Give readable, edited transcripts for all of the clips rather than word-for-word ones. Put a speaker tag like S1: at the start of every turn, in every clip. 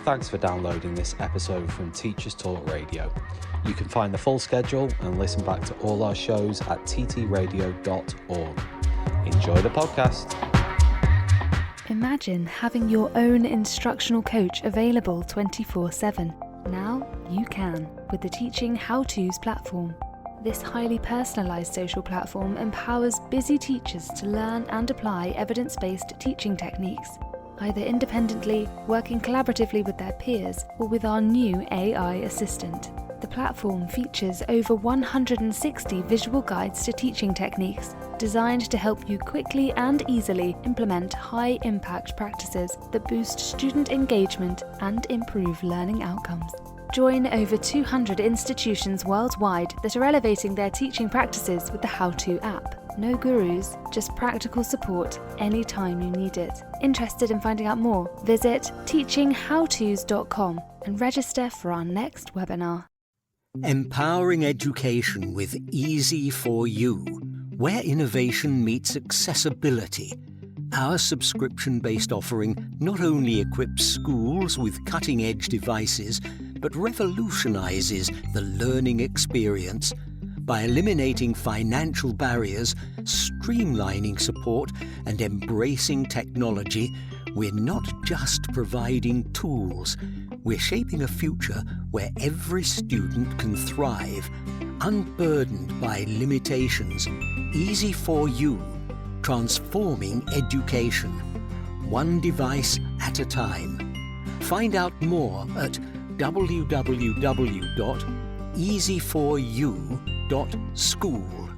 S1: Thanks for downloading this episode from Teachers Talk Radio. You can find the full schedule and listen back to all our shows at ttradio.org. Enjoy the podcast.
S2: Imagine having your own instructional coach available 24/7. Now you can with the Teaching How-Tos platform. This highly personalised social platform empowers busy teachers to learn and apply evidence-based teaching techniques, either independently, working collaboratively with their peers, or with our new AI assistant. The platform features over 160 visual guides to teaching techniques, designed to help you quickly and easily implement high-impact practices that boost student engagement and improve learning outcomes. Join over 200 institutions worldwide that are elevating their teaching practices with the How-To app. No gurus, just practical support anytime you need it. Interested in finding out more? Visit teachinghowtos.com and register for our next webinar.
S3: Empowering education with Easy4U, where innovation meets accessibility. Our subscription-based offering not only equips schools with cutting-edge devices, but revolutionizes the learning experience by eliminating financial barriers, streamlining support, and embracing technology. We're not just providing tools, we're shaping a future where every student can thrive, unburdened by limitations. Easy4U, transforming education, one device at a time. Find out more at www.easy4u.school.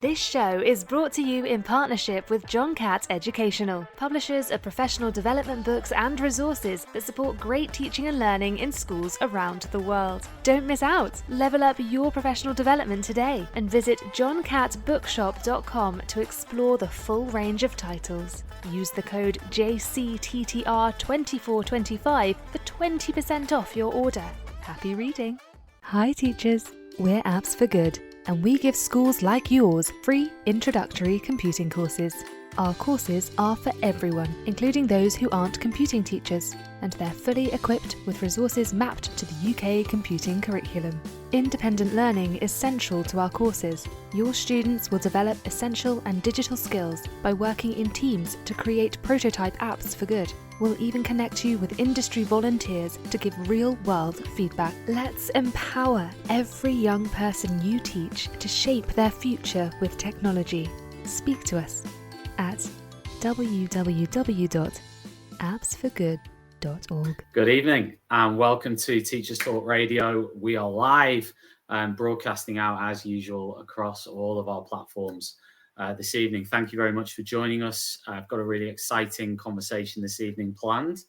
S2: This show is brought to you in partnership with John Catt Educational, publishers of professional development books and resources that support great teaching and learning in schools around the world. Don't miss out! Level up your professional development today and visit johncattbookshop.com to explore the full range of titles. Use the code JCTTR2425 for 20% off your order. Happy reading! Hi teachers, we're Apps for Good, and we give schools like yours free introductory computing courses. Our courses are for everyone, including those who aren't computing teachers, and they're fully equipped with resources mapped to the UK computing curriculum. Independent learning is central to our courses. Your students will develop essential and digital skills by working in teams to create prototype apps for good. We'll even connect you with industry volunteers to give real-world feedback. Let's empower every young person you teach to shape their future with technology. Speak to us at www.appsforgood.org.
S4: Good evening and welcome to Teachers Talk Radio. We are live and broadcasting out as usual across all of our platforms this evening. Thank you very much for joining us. I've got a really exciting conversation this evening planned.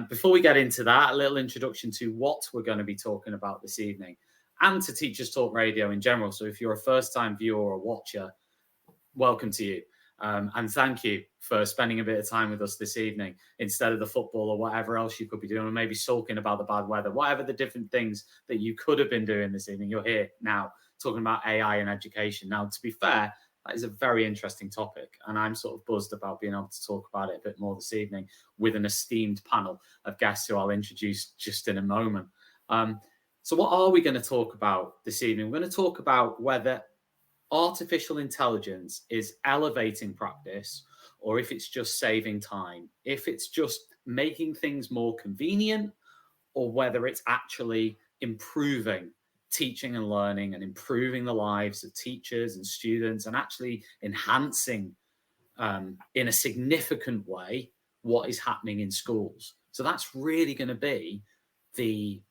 S4: Before we get into that, a little introduction to what we're going to be talking about this evening and to Teachers Talk Radio in general. So if you're a first-time viewer or watcher, welcome to you. And thank you for spending a bit of time with us this evening instead of the football or whatever else you could be doing, or maybe sulking about the bad weather, whatever the different things that you could have been doing this evening. You're here now talking about AI and education. Now, to be fair, that is a very interesting topic, and I'm sort of buzzed about being able to talk about it a bit more this evening with an esteemed panel of guests who I'll introduce just in a moment. So what are we going to talk about this evening? We're going to talk about whether artificial intelligence is elevating practice or if it's just saving time, if it's just making things more convenient, or whether it's actually improving teaching and learning and improving the lives of teachers and students and actually enhancing in a significant way what is happening in schools. So that's really going to be the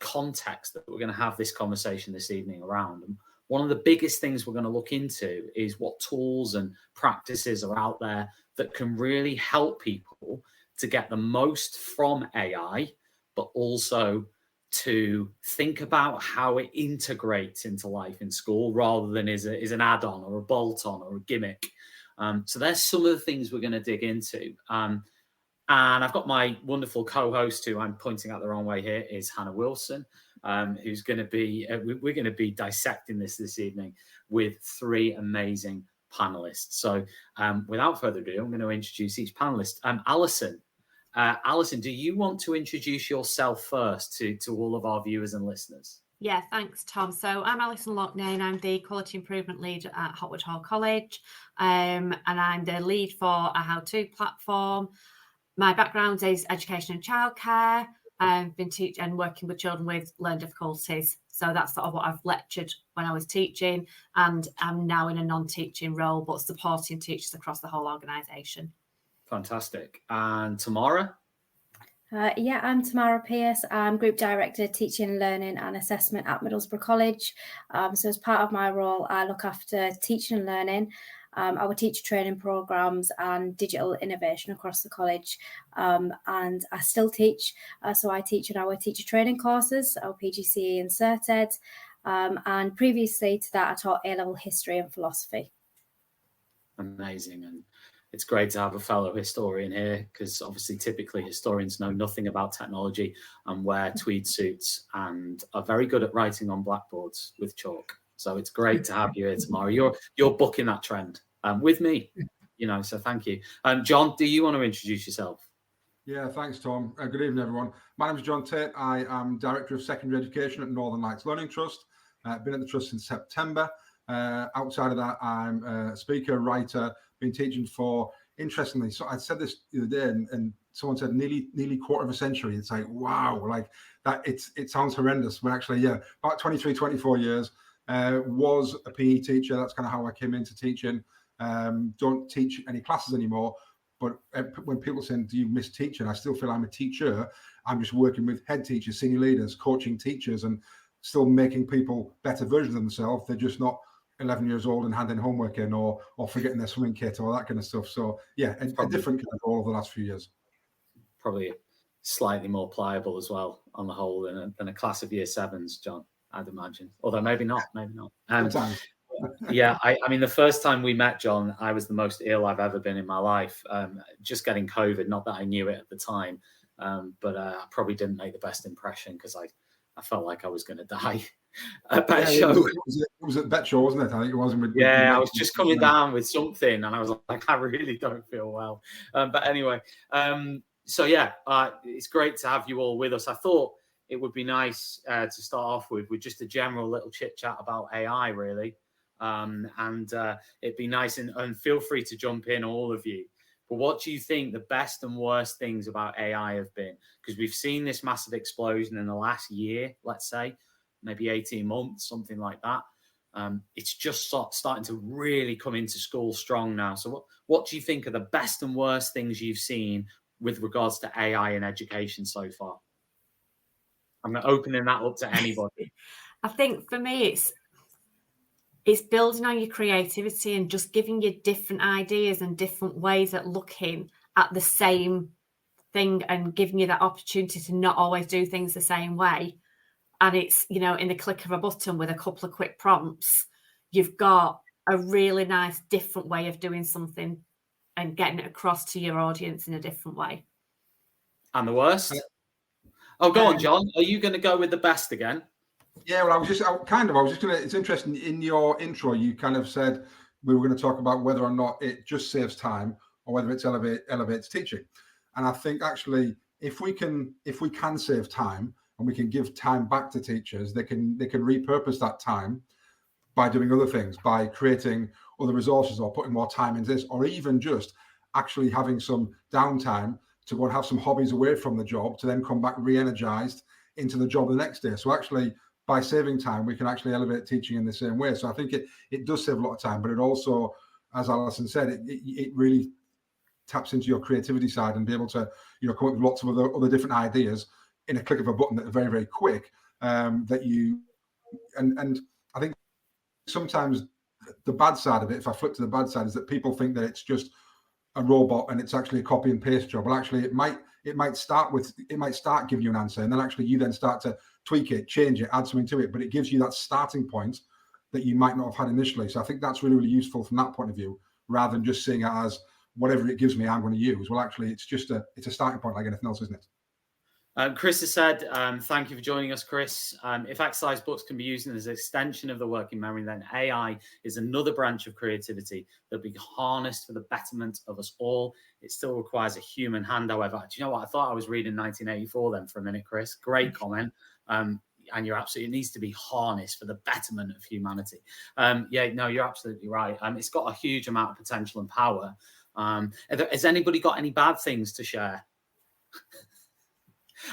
S4: context that we're going to have this conversation this evening around. And one of the biggest things we're going to look into is what tools and practices are out there that can really help people to get the most from AI, but also to think about how it integrates into life in school rather than is an add-on or a bolt-on or a gimmick. So there's some of the things we're going to dig into. And I've got my wonderful co-host, who I'm pointing out the wrong way here, is Hannah Wilson, who's going to be, we're going to be dissecting this evening with three amazing panelists. So without further ado, I'm going to introduce each panelist. Alison, Alison, do you want to introduce yourself first to all of our viewers and listeners?
S5: Yeah, thanks, Tom. So I'm Alison Lockney, and I'm the Quality Improvement Lead at Hotwood Hall College, and I'm the lead for a how-to platform. My background is education and childcare. I've been teaching and working with children with learning difficulties. So that's sort of what I've lectured when I was teaching, and I'm now in a non-teaching role, but supporting teachers across the whole organisation.
S4: Fantastic. And Tamara?
S6: Yeah, I'm Tamara Pierce. I'm Group Director, Teaching, Learning and Assessment at Middlesbrough College. So as part of my role, I look after teaching and learning, our teacher training programmes and digital innovation across the college. And I still teach. So I teach in our teacher training courses, our PGCE and CERTED. And previously to that, I taught A-level history and philosophy.
S4: Amazing. And it's great to have a fellow historian here, because obviously typically historians know nothing about technology and wear tweed suits and are very good at writing on blackboards with chalk. So it's great to have you here tomorrow. You're bucking that trend with me, so thank you. John, do you want to introduce yourself?
S7: Yeah, thanks, Tom. Good evening, everyone. My name is John Tate. I am Director of Secondary Education at Northern Lights Learning Trust. Been at the Trust since September. Outside of that, I'm a speaker, writer, been teaching for, interestingly, so I said this the other day, and someone said nearly quarter of a century. It's like, wow, like that, it sounds horrendous, but actually, yeah, about 23, 24 years. Was a PE teacher. That's kind of how I came into teaching. Don't teach any classes anymore, but when people say, do you miss teaching? I still feel I'm a teacher. I'm just working with head teachers, senior leaders, coaching teachers, and still making people better versions of themselves. They're just not 11 years old and handing homework in or forgetting their swimming kit or that kind of stuff. So yeah, a different kind of role over the last few years. Probably
S4: Slightly more pliable as well on the whole than a class of year sevens, John, I'd imagine. Although maybe not. Yeah, I mean, the first time we met, John, I was the most ill I've ever been in my life. Just getting COVID, not that I knew it at the time, but I probably didn't make the best impression because I felt like I was going to die. At Bet Show.
S7: It was at Bet Show, wasn't it? I think it was.
S4: I was just coming down with something, and I was like, I really don't feel well. But anyway, it's great to have you all with us. I thought it would be nice to start off with just a general little chit chat about AI, really. It'd be nice, and feel free to jump in, all of you. But what do you think the best and worst things about AI have been? Because we've seen this massive explosion in the last year, let's say, maybe 18 months, something like that. It's just starting to really come into school strong now. So what do you think are the best and worst things you've seen with regards to AI in education so far? I'm opening that up to anybody.
S5: I think for me, it's building on your creativity and just giving you different ideas and different ways at looking at the same thing and giving you that opportunity to not always do things the same way. And it's, in the click of a button with a couple of quick prompts, you've got a really nice different way of doing something and getting it across to your audience in a different way.
S4: And the worst? Oh, go on, John. Are you going to go with the best again?
S7: Yeah, well, it's interesting. In your intro, you kind of said we were going to talk about whether or not it just saves time or whether it's elevates teaching. And I think actually, if we can save time and we can give time back to teachers, they can repurpose that time by doing other things, by creating other resources or putting more time into this, or even just actually having some downtime to go and have some hobbies away from the job to then come back re-energized into the job the next day. So actually, by saving time, we can actually elevate teaching in the same way. So I think it does save a lot of time, but it also, as Alison said, it really taps into your creativity side and be able to, come up with lots of other different ideas in a click of a button that are very, very quick. And I think sometimes the bad side of it, if I flip to the bad side, is that people think that it's just a robot and it's actually a copy and paste job. Well, actually, it might start giving you an answer, and then actually you then start to tweak it, change it, add something to it, but it gives you that starting point that you might not have had initially. So I think that's really, really useful from that point of view, rather than just seeing it as whatever it gives me, I'm going to use. Well, actually, it's a starting point like anything else, isn't it?
S4: Chris has said, thank you for joining us, Chris. If exercise books can be used as an extension of the working memory, then AI is another branch of creativity that will be harnessed for the betterment of us all. It still requires a human hand, however. Do you know what? I thought I was reading 1984 then for a minute, Chris. Great comment. And you're absolutely, it needs to be harnessed for the betterment of humanity. Yeah, no, you're absolutely right. It's got a huge amount of potential and power. Has anybody got any bad things to share?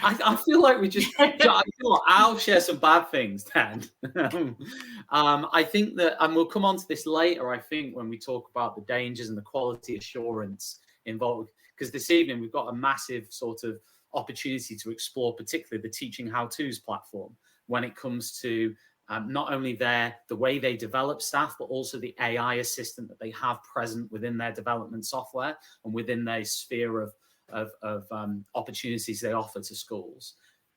S4: I feel like we just. I feel like I'll share some bad things then. I think that, and we'll come on to this later. I think when we talk about the dangers and the quality assurance involved, because this evening we've got a massive sort of opportunity to explore, particularly the Teaching How-Tos platform, when it comes to not only the way they develop staff, but also the AI assistant that they have present within their development software and within their sphere of opportunities they offer to schools.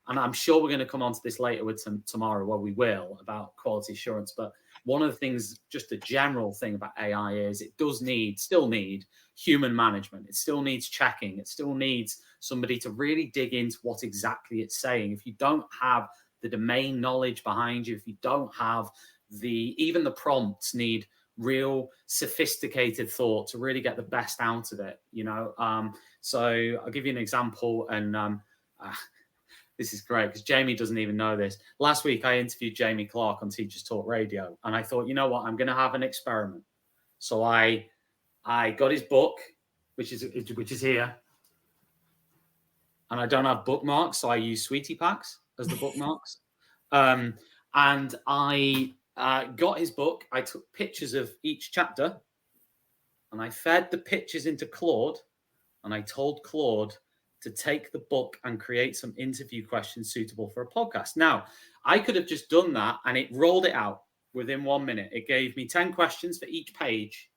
S4: And I'm sure we're going to come on to this later with tomorrow, well, we will, about quality assurance. But one of the things, just a general thing about AI is it does still need human management. It still needs checking. It still needs somebody to really dig into what exactly it's saying. If you don't have the domain knowledge behind you, if you don't have even the prompts need real sophisticated thought to really get the best out of it, So I'll give you an example, and this is great because Jamie doesn't even know this. Last week, I interviewed Jamie Clark on Teachers Talk Radio, and I thought, you know what, I'm going to have an experiment. So I got his book, which is here, and I don't have bookmarks, so I use Sweetie Packs as the bookmarks. And I got his book. I took pictures of each chapter, and I fed the pictures into Claude, and I told Claude to take the book and create some interview questions suitable for a podcast. Now, I could have just done that, and it rolled it out within 1 minute. It gave me 10 questions for each page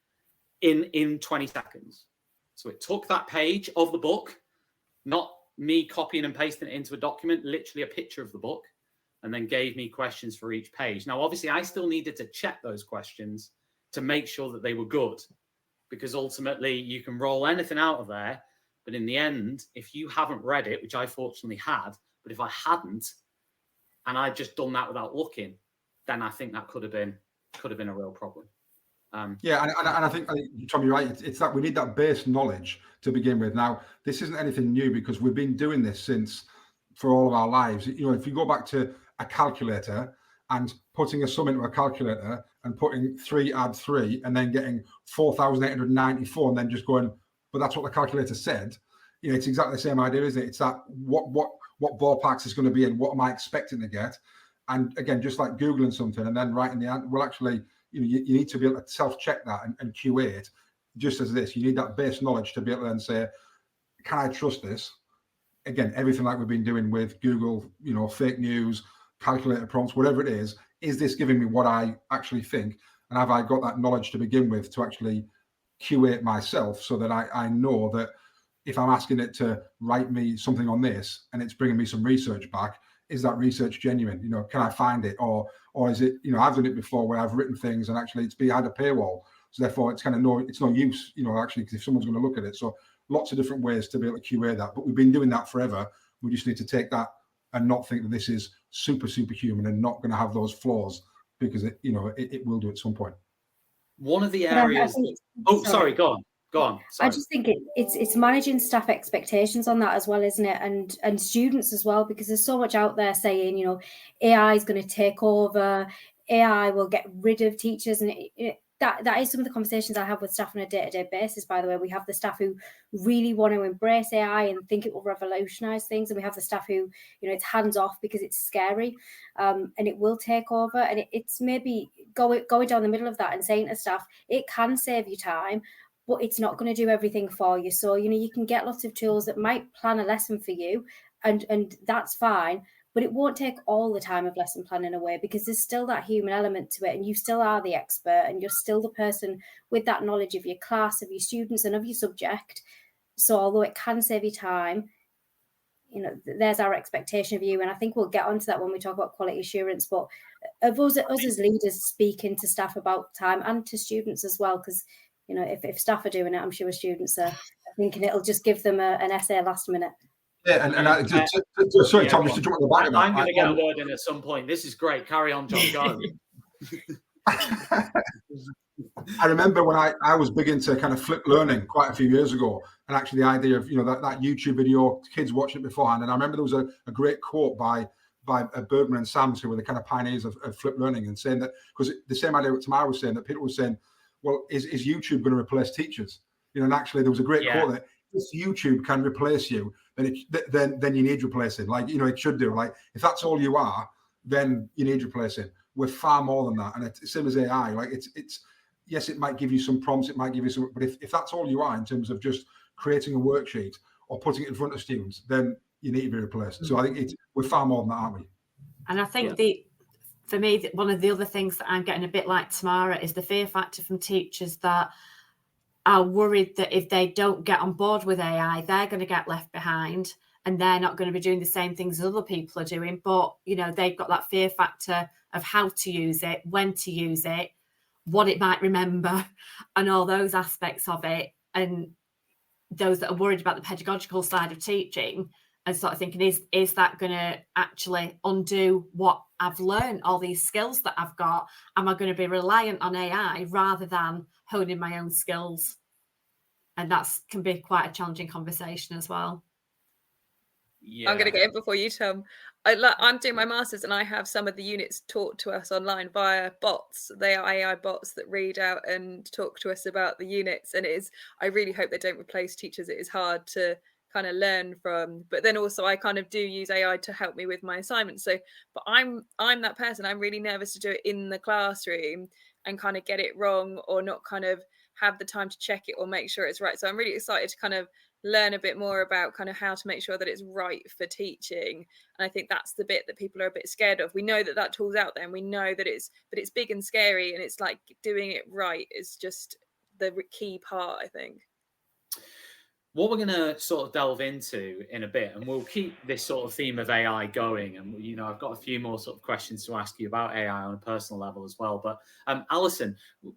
S4: in 20 seconds. So it took that page of the book, not me copying and pasting it into a document, literally a picture of the book, and then gave me questions for each page. Now, obviously, I still needed to check those questions to make sure that they were good, because ultimately you can roll anything out of there. But in the end, if you haven't read it, which I fortunately had, but if I hadn't, and I'd just done that without looking, then I think that could have been a real problem.
S7: Yeah, and I think Tom, you're right. It's that we need that base knowledge to begin with. Now, this isn't anything new because we've been doing this for all of our lives. If you go back to a calculator and putting a sum into a calculator and putting 3 add 3 and then getting 4,894 and then just going, but that's what the calculator said. It's exactly the same idea, isn't it? It's that what ballparks is going to be and what am I expecting to get? And again, just like Googling something and then writing the answer, well, actually, you need to be able to self-check that and QA it. Just as this, you need that base knowledge to be able to then say, can I trust this? Again, everything like we've been doing with Google, fake news, calculator prompts, whatever it is this giving me what I actually think? And have I got that knowledge to begin with to actually QA it myself so that I know that if I'm asking it to write me something on this and it's bringing me some research back, is that research genuine? Can I find it? Or is it, I've done it before where I've written things and actually it's behind a paywall. So therefore it's it's no use, actually, because if someone's going to look at it. So lots of different ways to be able to QA that, but we've been doing that forever. We just need to take that and not think that this is superhuman and not going to have those flaws, because it will do at some point.
S4: One of the areas. Sorry, go on. Sorry.
S6: I just think it's managing staff expectations on that as well, isn't it? And students as well, because there's so much out there saying, AI is going to take over, AI will get rid of teachers, and that is some of the conversations I have with staff on a day-to-day basis. By the way, we have the staff who really want to embrace AI and think it will revolutionize things, and we have the staff who, it's hands off because it's scary, and it will take over. And it's maybe going down the middle of that and saying to staff, it can save you time, but it's not going to do everything for you. So, you can get lots of tools that might plan a lesson for you, and that's fine. But it won't take all the time of lesson planning away, because there's still that human element to it, and you still are the expert, and you're still the person with that knowledge of your class, of your students, and of your subject. So although it can save you time, there's our expectation of you. And I think we'll get onto that when we talk about quality assurance. But of us as leaders speaking to staff about time, and to students as well, because if staff are doing it, I'm sure students are thinking it'll just give them an essay last minute.
S7: Yeah, and sorry, Tom, just to jump on the back of that.
S4: I'm going to get a word in at some point. This is great. Carry on, John. Go.
S7: I remember when I was big into kind of flipped learning quite a few years ago, and actually the idea of that YouTube video, kids watch it beforehand. And I remember there was a great quote by Bergman and Sams, who were the kind of pioneers of flipped learning, and saying that, because the same idea what Tamara was saying, that Peter was saying, well, is YouTube going to replace teachers? And actually there was a great quote that if YouTube can replace you, then you need replacing. Like, it should do. Like, if that's all you are, then you need replacing. We're far more than that. And it's same as AI. Like, it's yes, it might give you some prompts, it might give you some, but if that's all you are in terms of just creating a worksheet or putting it in front of students, then you need to be replaced. So I think we're far more than that, aren't we?
S5: And I think for me, one of the other things that I'm getting a bit like Tamara is the fear factor from teachers that are worried that if they don't get on board with AI, they're going to get left behind and they're not going to be doing the same things as other people are doing. But, they've got that fear factor of how to use it, when to use it, what it might remember, and all those aspects of it. And those that are worried about the pedagogical side of teaching and sort of thinking, is that going to actually undo what I've learned, all these skills that I've got? Am I going to be reliant on AI rather than honing my own skills? And that can be quite a challenging conversation as well.
S8: Yeah. I'm going to get in before you, Tom. I'm doing my master's and I have some of the units taught to us online via bots. They are AI bots that read out and talk to us about the units. And I really hope they don't replace teachers. It is hard to kind of learn from, but then also I kind of do use AI to help me with my assignments. So, but I'm that person. I'm really nervous to do it in the classroom and kind of get it wrong or not kind of have the time to check it or make sure it's right. So I'm really excited to kind of learn a bit more about kind of how to make sure that it's right for teaching. And I think that's the bit that people are a bit scared of. We know that tool's out there and we know that it's big and scary, and it's like doing it right is just the key part, I think.
S4: What we're going to sort of delve into in a bit, and we'll keep this sort of theme of AI going. And, I've got a few more sort of questions to ask you about AI on a personal level as well. But Alison,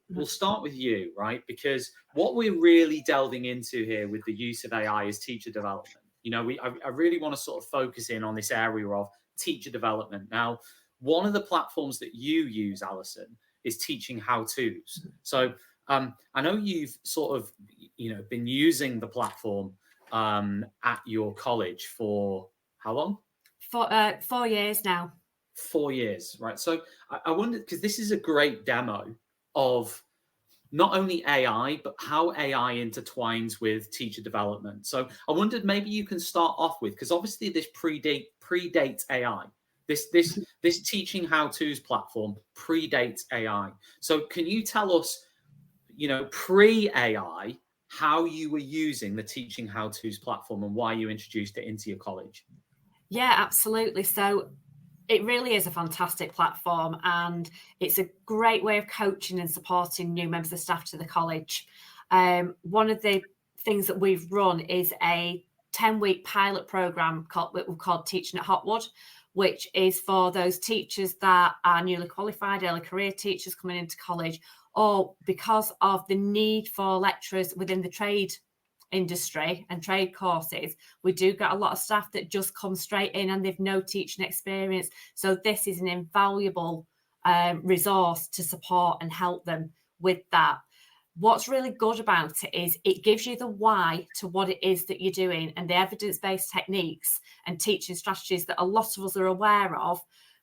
S4: we'll start with you, right? Because what we're really delving into here with the use of AI is teacher development. I really want to sort of focus in on this area of teacher development. Now, one of the platforms that you use, Alison, is teaching how-tos. So I know you've sort of, been using the platform at your college for how long?
S5: For 4 years now.
S4: 4 years, right? So I wonder, because this is a great demo of not only AI, but how AI intertwines with teacher development. So I wondered maybe you can start off with, because obviously this predates AI. This teaching how-tos platform predates AI. So can you tell us, pre-AI, how you were using the teaching how-tos platform and why you introduced it into your college?
S5: Yeah, absolutely. So it really is a fantastic platform, and it's a great way of coaching and supporting new members of staff to the college. One of the things that we've run is a 10-week pilot program called Teaching at Hotwood, which is for those teachers that are newly qualified, early career teachers coming into college, or because of the need for lecturers within the trade industry and trade courses. We do get a lot of staff that just come straight in and they've no teaching experience. So this is an invaluable resource to support and help them with that. What's really good about it is it gives you the why to what it is that you're doing and the evidence-based techniques and teaching strategies that a lot of us are aware of,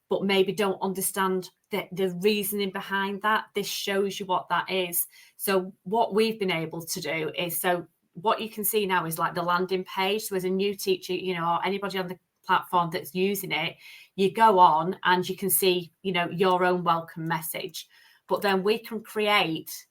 S5: but maybe don't understand the reasoning behind that. This shows you what that is. So what we've been able to do is, so what you can see now is like the landing page. So as a new teacher, or anybody on the platform that's using it, you go on and you can see, your own welcome message. But then we can create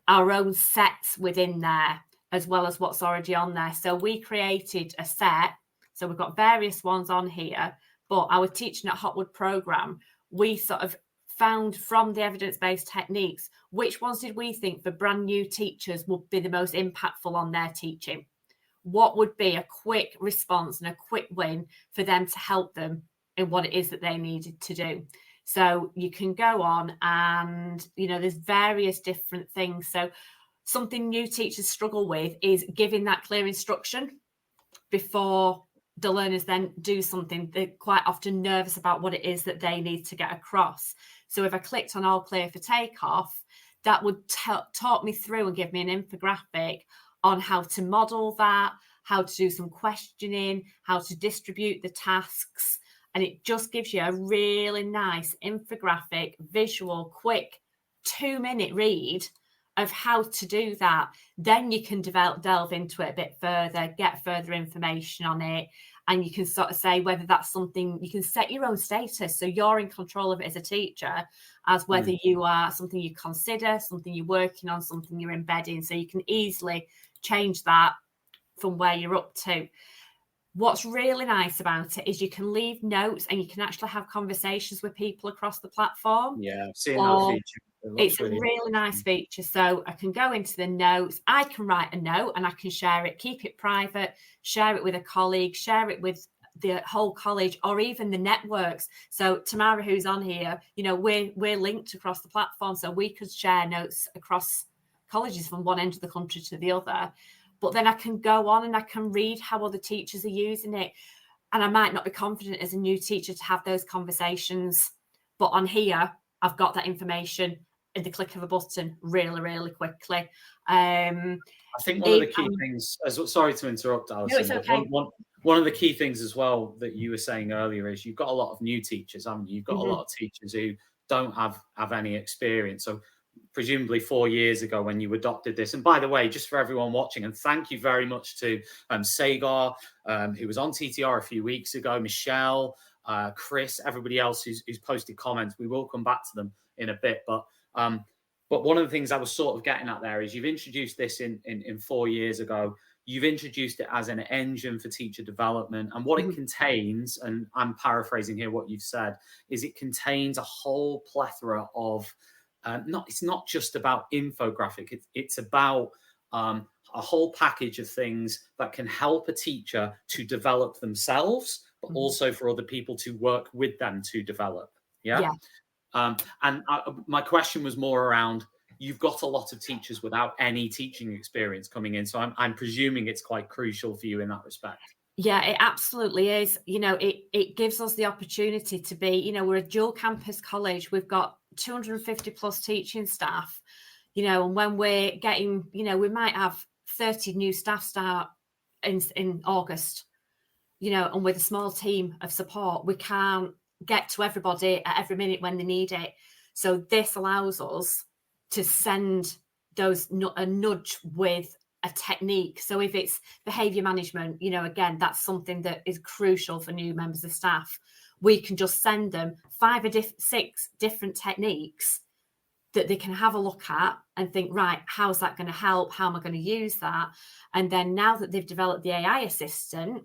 S5: our own sets within there, as well as what's already on there. So we created a set. So we've got various ones on here, but our Teaching at Hotwood program, we sort of found from the evidence-based techniques, which ones did we think for brand new teachers would be the most impactful on their teaching? What would be a quick response and a quick win for them to help them in what it is that they needed to do? So you can go on and, there's various different things. So something new teachers struggle with is giving that clear instruction before the learners then do something, they're quite often nervous about what it is that they need to get across. So if I clicked on all clear for takeoff, that would talk me through and give me an infographic on how to model that, how to do some questioning, how to distribute the tasks. And it just gives you a really nice infographic, visual, quick 2-minute read of how to do that. Then you can delve into it a bit further, get further information on it. And you can sort of say whether that's something, you can set your own status. So you're in control of it as a teacher, as whether you are something you consider, something you're working on, something you're embedding. So you can easily change that from where you're up to. What's really nice about it is you can leave notes and you can actually have conversations with people across the platform.
S4: Yeah, I've seen that feature.
S5: It's a really nice feature. So I can go into the notes, I can write a note and I can share it, keep it private, share it with a colleague, share it with the whole college or even the networks. So Tamara, who's on here, you know, we're linked across the platform, so we could share notes across colleges from one end of the country to the other. But then I can go on and I can read how other teachers are using it. And I might not be confident as a new teacher to have those conversations. But on here, I've got that information at the click of a button really, really quickly.
S4: I think one of the key things, sorry to interrupt, Alison,
S5: no, it's okay.
S4: One of the key things as well that you were saying earlier is you've got a lot of new teachers, haven't you? You've got a lot of teachers who don't have any experience. So presumably 4 years ago when you adopted this, and by the way, just for everyone watching, and thank you very much to Sagar, who was on TTR a few weeks ago, Michelle, Chris, everybody else who's posted comments. We will come back to them in a bit, but one of the things I was sort of getting at there is you've introduced this in 4 years ago. You've introduced it as an engine for teacher development, and what it contains, and I'm paraphrasing here what you've said, is it contains a whole plethora of it's not just about infographic. It's about a whole package of things that can help a teacher to develop themselves, but also for other people to work with them to develop. Yeah. And my question was more around, you've got a lot of teachers without any teaching experience coming in. So I'm presuming it's quite crucial for you in that respect.
S5: Yeah, it absolutely is. You know, it gives us the opportunity to be, you know, we're a dual campus college. We've got 250 plus teaching staff, you know, and when we're getting, you know, we might have 30 new staff start in August, you know, and with a small team of support, we can't get to everybody at every minute when they need it. So this allows us to send those a nudge with a technique. So if it's behavior management, you know, again, that's something that is crucial for new members of staff. We can just send them 5 or 6 different techniques that they can have a look at and think, right, how's that going to help? How am I going to use that? And then now that they've developed the AI assistant,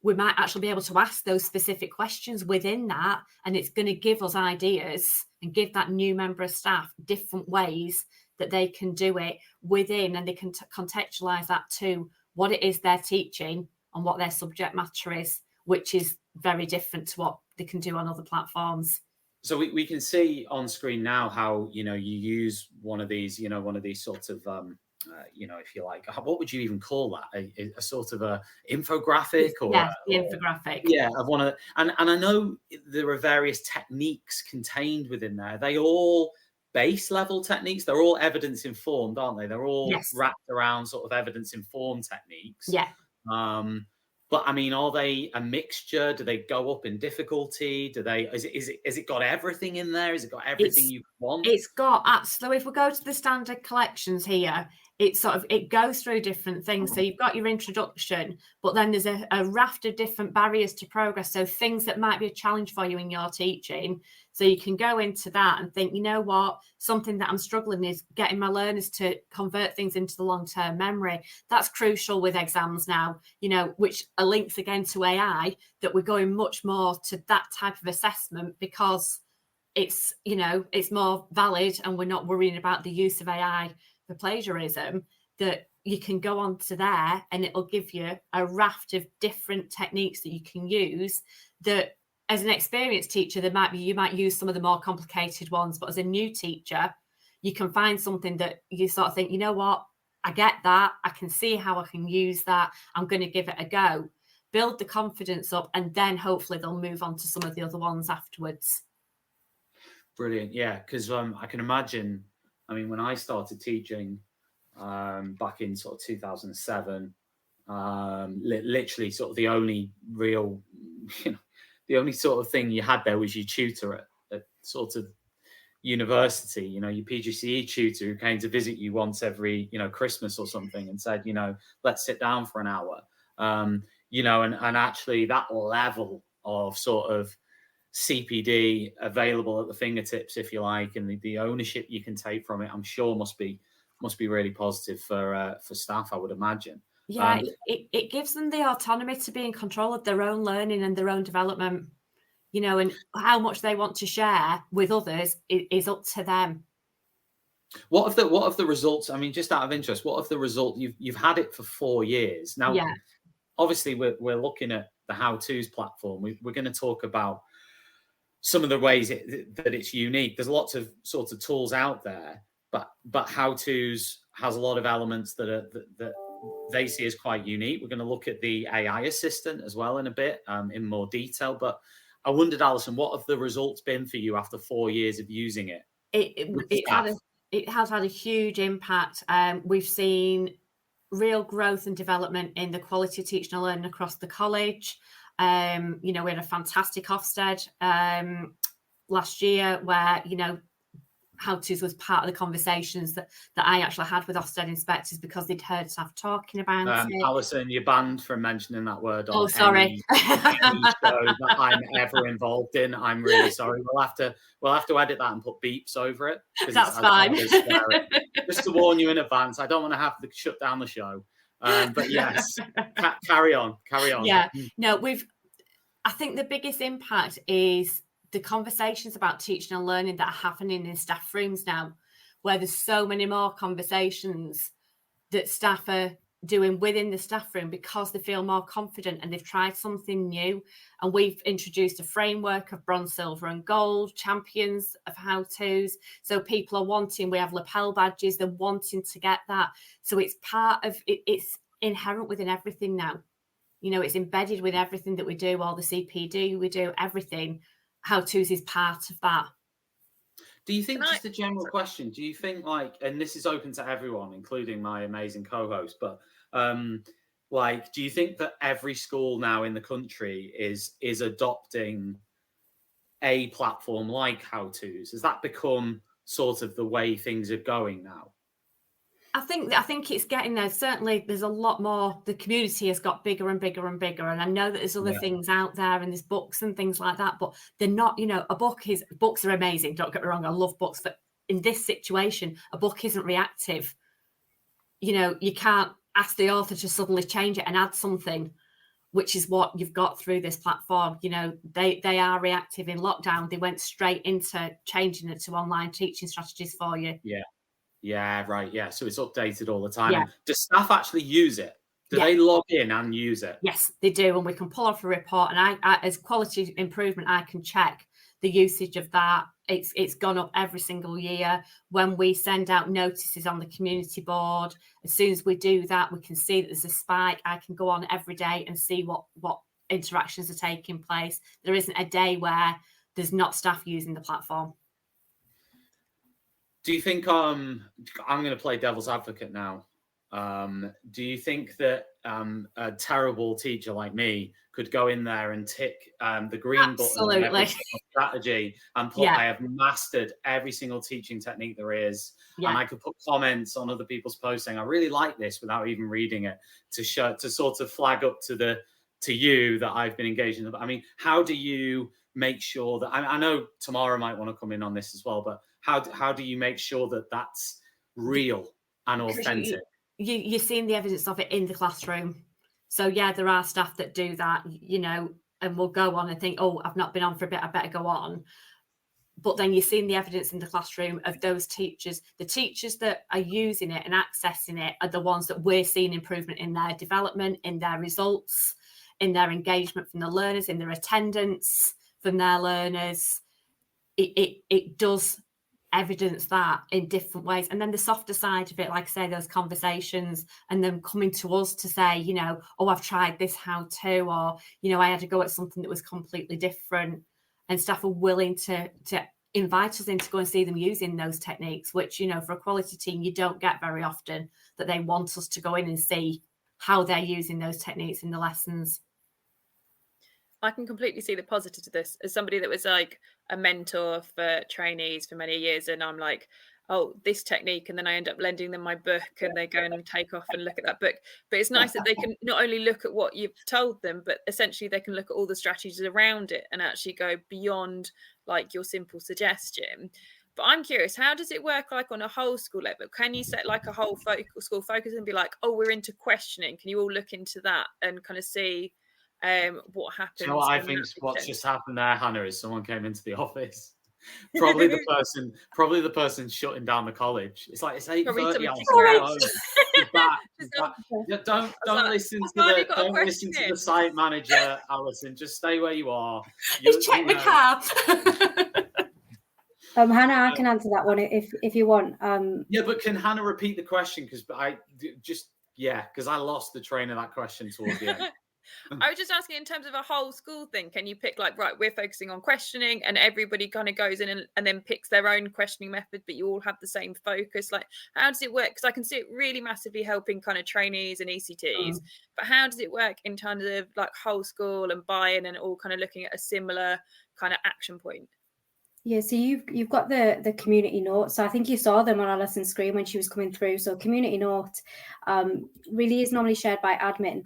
S5: we might actually be able to ask those specific questions within that. And it's going to give us ideas and give that new member of staff different ways that they can do it within, and they can contextualize that to what it is they're teaching and what their subject matter is, which is very different to what they can do on other platforms.
S4: So we can see on screen now how, you know, you use one of these sorts of, you know, if you like, what would you even call that? A sort of a infographic or
S5: the infographic.
S4: Yeah, of one of, and I know there are various techniques contained within there. They all base level techniques. They're all evidence informed, aren't they? They're all wrapped around sort of evidence informed techniques.
S5: Yeah.
S4: But I mean, are they a mixture? Do they go up in difficulty? Is it got everything in there? Has it got everything you want?
S5: It's got, so if we go to the standard collections here, it goes through different things. So you've got your introduction, but then there's a raft of different barriers to progress. So things that might be a challenge for you in your teaching. So you can go into that and think, you know what, something that I'm struggling is getting my learners to convert things into the long-term memory. That's crucial with exams now, you know, which are links again to AI, that we're going much more to that type of assessment because it's, you know, it's more valid and we're not worrying about the use of AI for plagiarism, that you can go on to there and it'll give you a raft of different techniques that you can use that as an experienced teacher, you might use some of the more complicated ones, but as a new teacher, you can find something that you sort of think, you know what, I get that. I can see how I can use that. I'm going to give it a go. build the confidence up, and then hopefully they'll move on to some of the other ones afterwards.
S4: Brilliant. Yeah, because I can imagine, I mean, when I started teaching back in sort of 2007, literally sort of the only real, the only sort of thing you had there was your tutor at sort of university, your PGCE tutor who came to visit you once every, Christmas or something and said, let's sit down for an hour. And actually that level of sort of CPD available at the fingertips, if you like, and the ownership you can take from it, I'm sure must be really positive for staff, I would imagine.
S5: Yeah, it gives them the autonomy to be in control of their own learning and their own development, and how much they want to share with others is up to them.
S4: What of the results? I mean, just out of interest, what of the result? You've had it for 4 years now.
S5: Yeah.
S4: Obviously, we're looking at the How-Tos platform. We're going to talk about some of the ways that it's unique. There's lots of sorts of tools out there, but How-Tos has a lot of elements that they see as quite unique. We're going to look at the AI assistant as well in a bit, in more detail. But I wondered, Alison, what have the results been for you after 4 years of using it?
S5: It has had a huge impact. We've seen real growth and development in the quality of teaching and learning across the college. We had a fantastic Ofsted last year where, How-Tos was part of the conversations that I actually had with Ofsted inspectors because they'd heard staff talking about it.
S4: Alison, you're banned from mentioning that word on
S5: sorry.
S4: any show that I'm ever involved in. I'm really sorry. We'll have to edit that and put beeps over it.
S5: That's fine.
S4: Just to warn you in advance, I don't want to have to shut down the show. But yes, carry on.
S5: Yeah, no, I think the biggest impact is the conversations about teaching and learning that are happening in staff rooms now, where there's so many more conversations that staff are doing within the staff room because they feel more confident and they've tried something new. And we've introduced a framework of bronze, silver and gold champions of How-Tos. So people are wanting, we have lapel badges, they're wanting to get that. So it's part of it, it's inherent within everything now. It's embedded with everything that we do, all the CPD we do, everything. How-Tos is part of that.
S4: Do you think, just a general question, do you think and this is open to everyone, including my amazing co-host, but do you think that every school now in the country is adopting a platform like How-Tos? Has that become sort of the way things are going now?
S5: I think it's getting there. Certainly, there's a lot more. The community has got bigger and bigger and bigger. And I know that there's other things out there and there's books and things like that, but they're not, books are amazing. Don't get me wrong. I love books, but in this situation, a book isn't reactive. You can't ask the author to suddenly change it and add something, which is what you've got through this platform. They are reactive. In lockdown, they went straight into changing it to online teaching strategies for you.
S4: Yeah, right. Yeah. So it's updated all the time.
S5: Yeah.
S4: Do staff actually use it? Do they log in and use it?
S5: Yes, they do. And we can pull off a report. And I as quality improvement, I can check the usage of that. It's gone up every single year. When we send out notices on the community board, as soon as we do that, we can see that there's a spike. I can go on every day and see what interactions are taking place. There isn't a day where there's not staff using the platform.
S4: Do you think I'm going to play devil's advocate now? Do you think that a terrible teacher like me could go in there and tick the green button on every single strategy and put, I have mastered every single teaching technique there is, and I could put comments on other people's posts saying I really like this without even reading it to sort of flag up to you that I've been engaged in? I mean, how do you make sure that I know Tamara might want to come in on this as well, but how do you make sure that that's real and authentic?
S5: You're seeing the evidence of it in the classroom. So there are staff that do that, and will go on and think, oh, I've not been on for a bit, I better go on. But then you're seeing the evidence in the classroom of those teachers. The teachers that are using it and accessing it are the ones that we're seeing improvement in their development, in their results, in their engagement from the learners, in their attendance from their learners. It does evidence that in different ways. And then the softer side of it, like I say, those conversations and them coming to us to say, you know, oh, I've tried this how to, or, you know, I had to go at something that was completely different, and staff are willing to invite us in to go and see them using those techniques, which, you know, for a quality team, you don't get very often, that they want us to go in and see how they're using those techniques in the lessons.
S8: I can completely see the positive to this as somebody that was like a mentor for trainees for many years. And I'm like, oh, this technique. And then I end up lending them my book and they go and take off and look at that book. But it's nice that they can not only look at what you've told them, but essentially they can look at all the strategies around it and actually go beyond like your simple suggestion. But I'm curious, how does it work like on a whole school level? Can you set like a whole school focus and be like, oh, we're into questioning. Can you all look into that and kind of see what happens?
S4: You know what I think what's just happened there, Hannah, is someone came into the office. Probably the person shutting down the college. It's like it's 8:30. Don't listen to the site manager, Alison. Just stay where you are.
S5: Just check the car.
S6: Hannah, I can answer that one if you want.
S4: Yeah, but can Hannah repeat the question? Because I lost the train of that question towards the end.
S8: I was just asking in terms of a whole school thing, can you pick like, right, we're focusing on questioning and everybody kind of goes in and then picks their own questioning method, but you all have the same focus? Like, how does it work? Because I can see it really massively helping kind of trainees and ECTs, but how does it work in terms of like whole school and buy-in and all kind of looking at a similar kind of action point?
S6: Yeah, so you've got the community notes. So I think you saw them on Alison's screen when she was coming through. So community note really is normally shared by admin.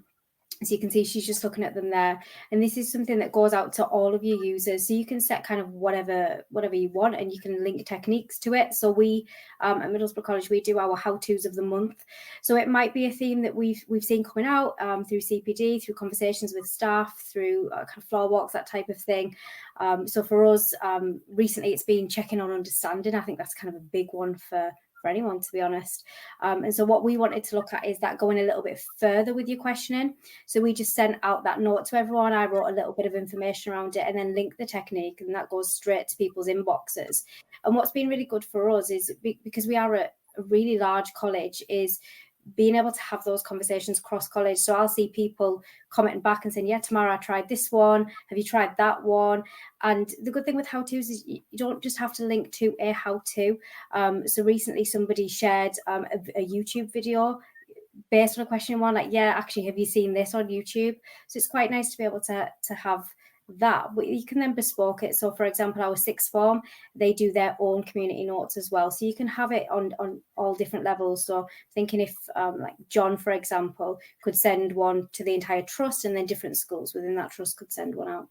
S6: So you can see she's just looking at them there. And this is something that goes out to all of your users. So you can set kind of whatever you want, and you can link techniques to it. So we at Middlesbrough College, we do our how-tos of the month. So it might be a theme that we've seen coming out through CPD, through conversations with staff, through kind of floor walks, that type of thing. So for us, recently it's been checking on understanding. I think that's kind of a big one for anyone, to be honest. And so what we wanted to look at is that going a little bit further with your questioning. So we just sent out that note to everyone. I wrote a little bit of information around it and then linked the technique, and that goes straight to people's inboxes. And what's been really good for us is, because we are a really large college, is being able to have those conversations cross college. So I'll see people commenting back and saying, yeah, Tamara, I tried this one. Have you tried that one? And the good thing with how-tos is you don't just have to link to a how-to. So recently somebody shared a YouTube video based on a question one, like, yeah, actually, have you seen this on YouTube? So it's quite nice to be able to have that, but you can then bespoke it. So for example, our sixth form, they do their own community notes as well, so you can have it on all different levels. So thinking if like John, for example, could send one to the entire trust, and then different schools within that trust could send one out.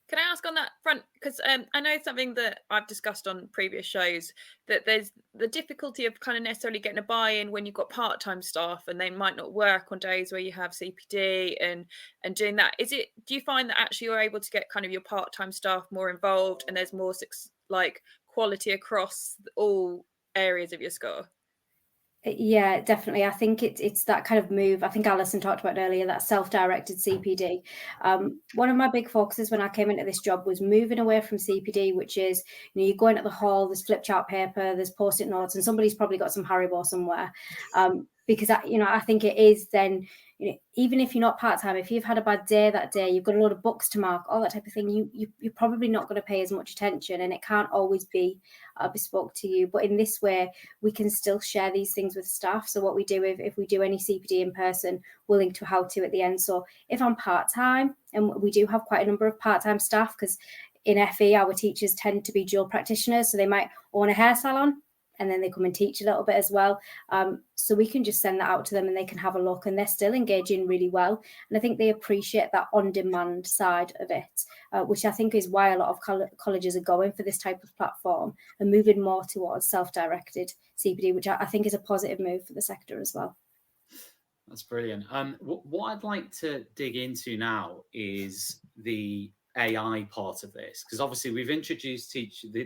S8: Can I ask on that front, because I know something that I've discussed on previous shows, that there's the difficulty of kind of necessarily getting a buy-in when you've got part-time staff and they might not work on days where you have CPD and doing that. Do you find that actually you're able to get kind of your part-time staff more involved and there's more like quality across all areas of your school?
S6: Yeah, definitely. I think it's that kind of move. I think Alison talked about earlier, that self-directed CPD. One of my big focuses when I came into this job was moving away from CPD, which is, you go in at the hall, there's flip chart paper, there's post-it notes, and somebody's probably got some Haribo somewhere. Because I think it is then, even if you're not part-time, if you've had a bad day that day, you've got a lot of books to mark, all that type of thing, you're probably not going to pay as much attention, and it can't always be bespoke to you. But in this way, we can still share these things with staff. So what we do, if we do any CPD in person, we'll link to how-to at the end. So if I'm part-time, and we do have quite a number of part-time staff, because in FE, our teachers tend to be dual practitioners, so they might own a hair salon, and then they come and teach a little bit as well. So we can just send that out to them and they can have a look, and they're still engaging really well. And I think they appreciate that on-demand side of it, which I think is why a lot of colleges are going for this type of platform and moving more towards self-directed CPD, which I think is a positive move for the sector as well.
S4: That's brilliant. What I'd like to dig into now is the AI part of this, because obviously we've introduced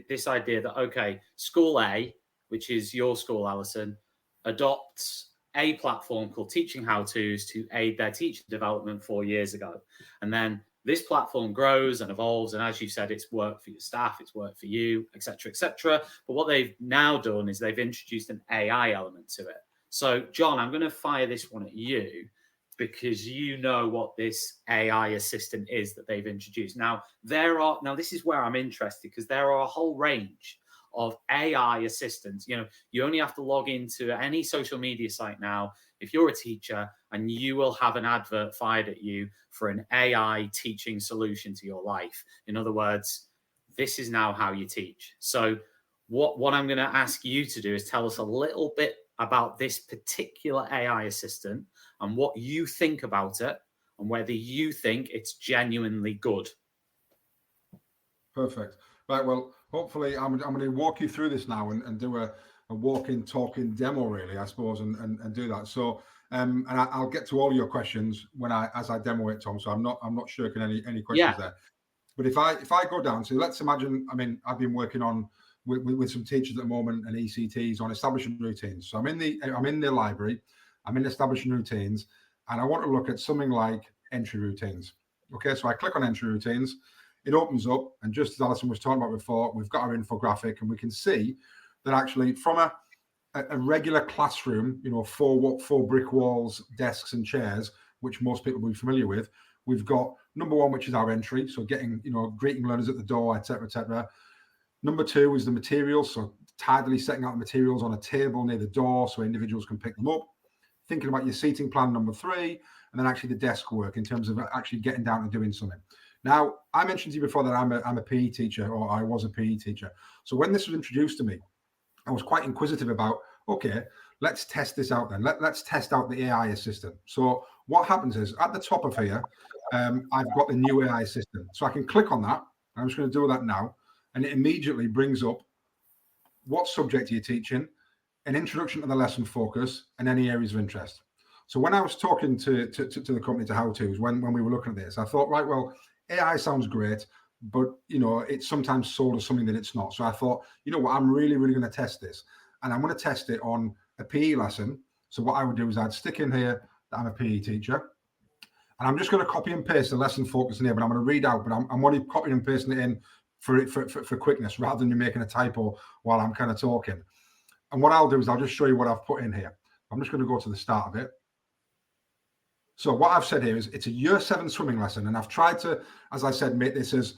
S4: this idea that, okay, school A, which is your school, Alison, adopts a platform called Teaching How-Tos to aid their teacher development 4 years ago. And then this platform grows and evolves, and as you said, it's work for your staff, it's work for you, etc., etc. But what they've now done is they've introduced an AI element to it. So, John, I'm going to fire this one at you because you know what this AI assistant is that they've introduced. Now, this is where I'm interested, because there are a whole range of AI assistants. You know, you only have to log into any social media site now if you're a teacher, and you will have an advert fired at you for an AI teaching solution to your life. In other words, this is now how you teach. So what I'm going to ask you to do is tell us a little bit about this particular AI assistant and what you think about it and whether you think it's genuinely good.
S7: Perfect. Right. Well, hopefully I'm going to walk you through this now and do a walking, talking demo, really, I suppose, and do that. So, and I'll get to all your questions as I demo it, Tom. So I'm not shirking any questions there. But if I go down, so let's imagine, I've been working on with some teachers at the moment and ECTs on establishing routines. So I'm in the library, I'm in establishing routines, and I want to look at something like entry routines. Okay, so I click on entry routines, it opens up, and just as Alison was talking about before, we've got our infographic, and we can see that actually from a regular classroom, you know, four brick walls, desks and chairs, which most people will be familiar with, we've got number one, which is our entry, so getting, you know, greeting learners at the door, etc., etc. Number two is the materials, so tidily setting out the materials on a table near the door so individuals can pick them up. Thinking about your seating plan, number three, and then actually the desk work in terms of actually getting down and doing something. Now, I mentioned to you before that I'm a PE teacher, or I was a PE teacher. So when this was introduced to me, I was quite inquisitive about, okay, let's test this out then. Let's test out the AI assistant. So what happens is at the top of here, I've got the new AI assistant. So I can click on that. I'm just going to do that now. And it immediately brings up what subject are you teaching, an introduction to the lesson focus, and any areas of interest. So when I was talking to the company, to How To's, when we were looking at this, I thought, right, well, AI sounds great, but, you know, it's sometimes sold as something that it's not. So I thought, you know what, I'm really going to test this. And I'm going to test it on a PE lesson. So what I would do is I'd stick in here that I'm a PE teacher. And I'm just going to copy and paste the lesson focus in here, but I'm going to read out, but I'm only copying and pasting it in for quickness, rather than you making a typo while I'm kind of talking. And what I'll do is I'll just show you what I've put in here. I'm just going to go to the start of it. So what I've said here is it's a year 7 swimming lesson, and I've tried to, as I said, make this as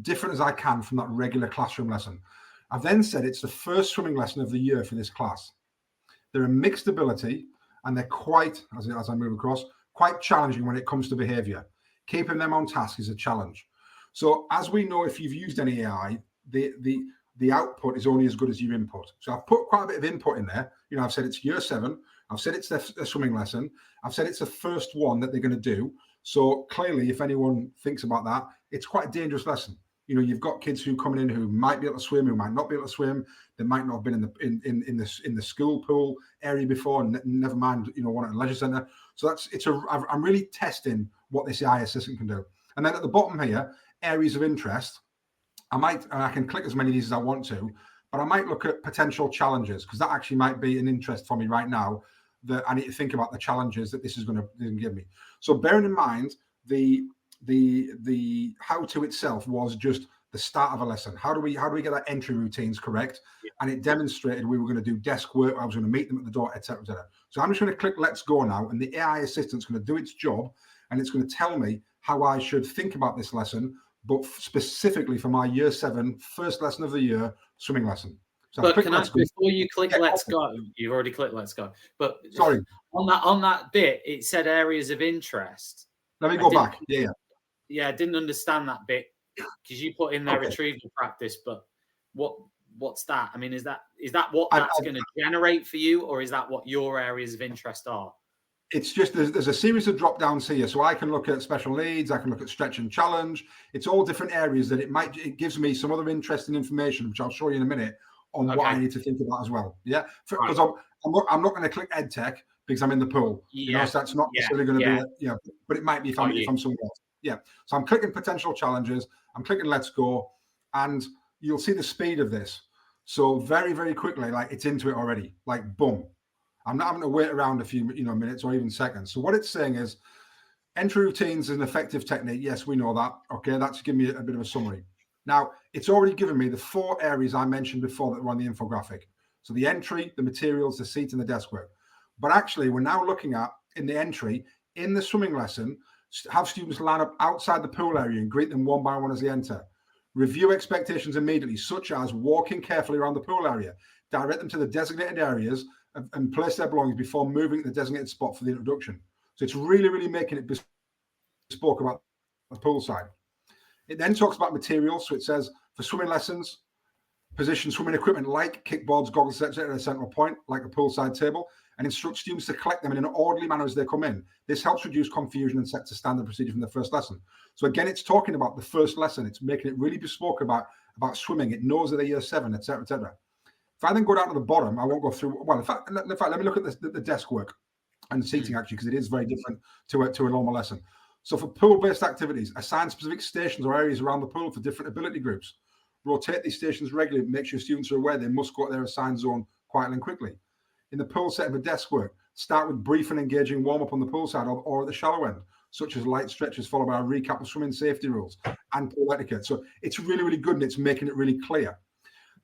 S7: different as I can from that regular classroom lesson. I've then said it's the first swimming lesson of the year for this class. They're a mixed ability, and they're quite, as I move across, quite challenging when it comes to behavior. Keeping them on task is a challenge. So as we know, if you've used any AI, the output is only as good as your input. So I've put quite a bit of input in there. You know, I've said it's year 7. I've said it's their swimming lesson. I've said it's the first one that they're going to do. So clearly, if anyone thinks about that, it's quite a dangerous lesson. You know, you've got kids who coming in who might be able to swim, who might not be able to swim. They might not have been in the school pool area before, and never mind, you know, one at a leisure centre. So I'm really testing what this AI assistant can do. And then at the bottom here, areas of interest. I can click as many of these as I want to, but I might look at potential challenges, because that actually might be an interest for me right now, that I need to think about the challenges that this is going to give me. So bearing in mind the how to itself was just the start of a lesson. How do we get that entry routines correct? Yeah. And it demonstrated we were going to do desk work. I was going to meet them at the door, etc., etc. So I'm just going to click Let's Go now, and the AI assistant's going to do its job, and it's going to tell me how I should think about this lesson, but specifically for my year 7 first lesson of the year swimming lesson. So
S4: but can I, before you click Let's Go, you've already clicked Let's Go. But
S7: sorry,
S4: on that bit, it said areas of interest.
S7: Let me go back.
S4: Yeah, I didn't understand that bit, because you put in there retrieval practice, but what's that? I mean, is that what that's going to generate for you, or is that what your areas of interest are?
S7: It's just there's a series of drop downs here, so I can look at special needs, I can look at stretch and challenge. It's all different areas that it gives me some other interesting information, which I'll show you in a minute, on what I need to think about as well. Yeah, because I'm not going to click EdTech because I'm in the pool. Yeah, you know, so that's not necessarily going to be but it might be if I'm somewhere else. Yeah, so I'm clicking potential challenges. I'm clicking Let's Go, and you'll see the speed of this. So very, very quickly, like it's into it already. Like boom. I'm not having to wait around a few minutes or even seconds. So what it's saying is, Entry routines is an effective technique. Yes, we know that. Okay, that's giving me a bit of a summary. Now, it's already given me the 4 areas I mentioned before that were on the infographic. So the entry, the materials, the seat, and the desk work. But actually, we're now looking at, in the entry, in the swimming lesson, have students line up outside the pool area and greet them one by one as they enter. Review expectations immediately, such as walking carefully around the pool area. Direct them to the designated areas and place their belongings before moving to the designated spot for the introduction. So it's really, really making it bespoke about the pool side. It then talks about materials. So it says, for swimming lessons, position swimming equipment like kickboards, goggles, etc. at a central point, like a poolside table, and instruct students to collect them in an orderly manner as they come in. This helps reduce confusion and sets a standard procedure from the first lesson. So again, it's talking about the first lesson. It's making it really bespoke about swimming. It knows that they're year 7, etc., etc. If I then go down to the bottom, I won't go through. Well, in fact, let me look at the desk work and the seating, actually, because it is very different to a normal lesson. So for pool-based activities, assign specific stations or areas around the pool for different ability groups. Rotate these stations regularly. Make sure students are aware they must go to their assigned zone quietly and quickly. In the pool setting for desk work, start with brief and engaging warm-up on the pool side or at the shallow end, such as light stretches followed by a recap of swimming safety rules and pool etiquette. So it's really, really good, and it's making it really clear.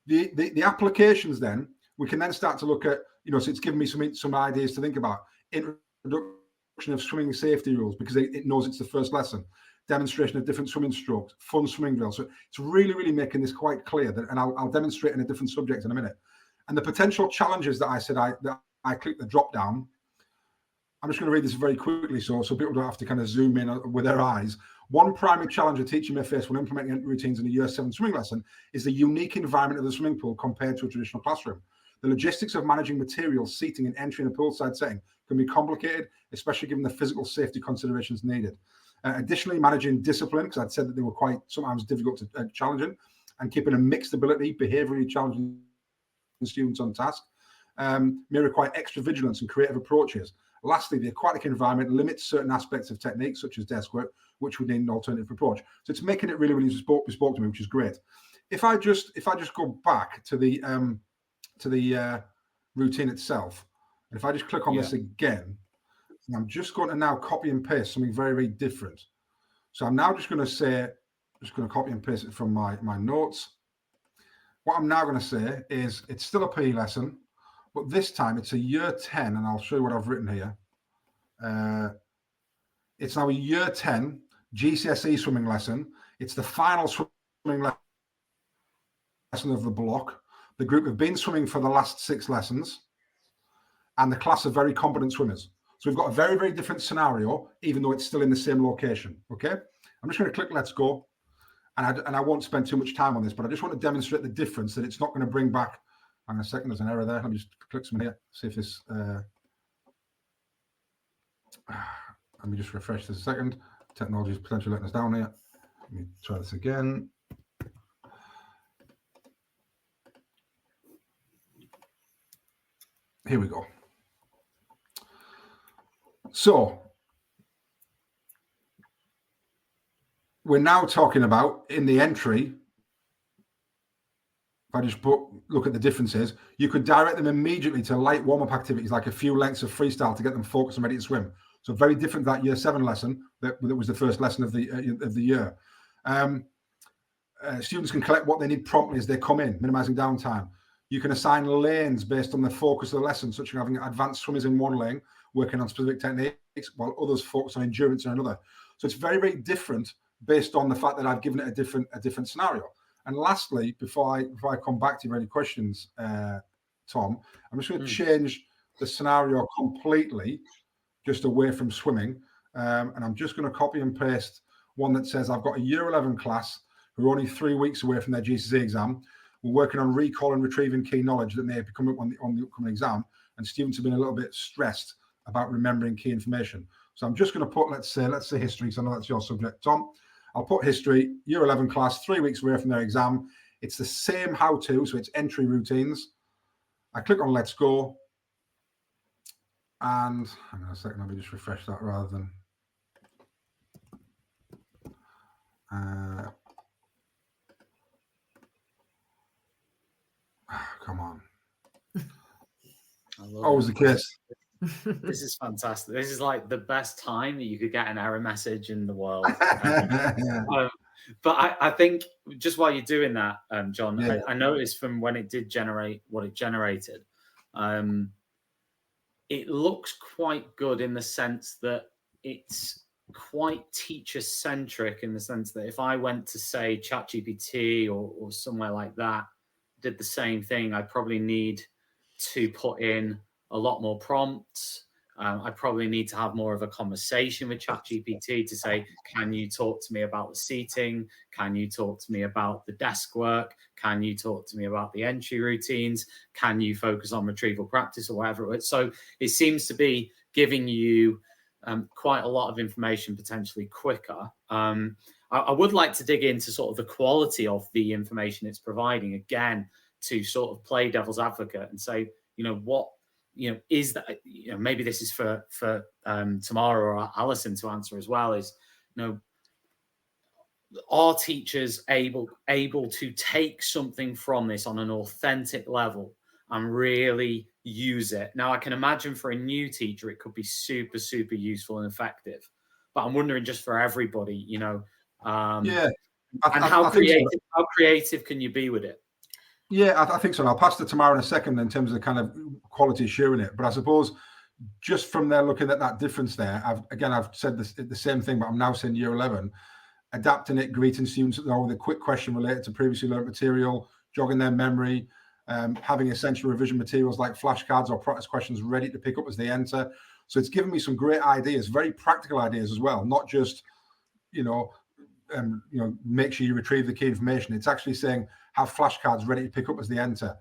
S7: The applications then, we can then start to look at, so it's given me some ideas to think about. Introduction of swimming safety rules, because it knows it's the first lesson. Demonstration of different swimming strokes, fun swimming drills. So it's really, really making this quite clear, and I'll demonstrate in a different subject in a minute. And the potential challenges that I said that I clicked the drop down. I'm just going to read this very quickly so people don't have to kind of zoom in with their eyes. One primary challenge a teacher may face when implementing routines in a year 7 swimming lesson is the unique environment of the swimming pool compared to a traditional classroom. The logistics of managing materials, seating, and entry in a poolside setting can be complicated, especially given the physical safety considerations needed. Additionally, managing discipline, because I'd said that they were quite sometimes difficult to challenging, and keeping a mixed ability, behaviorally challenging students on task, may require extra vigilance and creative approaches. Lastly, the aquatic environment limits certain aspects of techniques, such as desk work, which would need an alternative approach. So it's making it really, really bespoke to me, which is great. If I just go back to the routine itself, and if I just click on this again, I'm just going to now copy and paste something very, very different. So I'm now just going to copy and paste it from my notes. What I'm now going to say is it's still a PE lesson, but this time it's a year 10, and I'll show you what I've written here. It's now a year 10 GCSE swimming lesson. It's the final swimming lesson of the block. The group have been swimming for the last 6 lessons, and the class are very competent swimmers. So we've got a very, very different scenario, even though it's still in the same location. Okay, I'm just going to click Let's Go, and I won't spend too much time on this, but I just want to demonstrate the difference that it's not going to bring back. Hang on a second, there's an error there. Let me just click something here, see if this. Let me just refresh this a second. Technology is potentially letting us down here. Let me try this again. Here we go. So we're now talking about in the entry. If I just look at the differences, you could direct them immediately to light warm-up activities like a few lengths of freestyle to get them focused and ready to swim. So very different to that year 7 lesson that was the first lesson of the year. Students can collect what they need promptly as they come in, minimizing downtime. You can assign lanes based on the focus of the lesson, such as having advanced swimmers in one lane working on specific techniques, while others focus on endurance in another. So it's very, very different based on the fact that I've given it a different scenario. And lastly, before I come back to your any questions, Tom, I'm just going to change the scenario completely, just away from swimming. And I'm just going to copy and paste one that says I've got a year 11 class who are only 3 weeks away from their GCSE exam. We're working on recall and retrieving key knowledge that may have come up on the upcoming exam, and students have been a little bit stressed about remembering key information. So I'm just going to put, let's say history, because I know that's your subject, Tom. I'll put history, year 11 class, 3 weeks away from their exam. It's the same how-to, so it's entry routines. I click on Let's Go. And hang on a second, let me just refresh that rather than... come on. Always the case.
S4: This is fantastic. This is like the best time that you could get an error message in the world. But I think just while you're doing that, John,
S7: Yeah.
S4: I noticed from when it did generate what it generated, it looks quite good in the sense that it's quite teacher-centric, in the sense that if I went to, say, ChatGPT or somewhere like that, did the same thing, I probably need to put in a lot more prompts. I probably need to have more of a conversation with ChatGPT to say, can you talk to me about the seating? Can you talk to me about the desk work? Can you talk to me about the entry routines? Can you focus on retrieval practice or whatever? So it seems to be giving you quite a lot of information potentially quicker. I would like to dig into sort of the quality of the information it's providing, again, to sort of play devil's advocate and say, what, is that, maybe this is for Tamara or Alison to answer as well, is, are teachers able to take something from this on an authentic level and really use it? Now, I can imagine for a new teacher, it could be super, super useful and effective, but I'm wondering just for everybody, how creative can you be with it?
S7: Yeah, I think so. And I'll pass to Tamara in a second in terms of the kind of quality assuring it. But I suppose just from there, looking at that difference there, I've said the same thing, but I'm now saying year 11, adapting it, greeting students with a quick question related to previously learned material, jogging their memory, having essential revision materials like flashcards or practice questions ready to pick up as they enter. So it's given me some great ideas, very practical ideas as well, not just, make sure you retrieve the key information. It's actually saying have flashcards ready to pick up as they enter.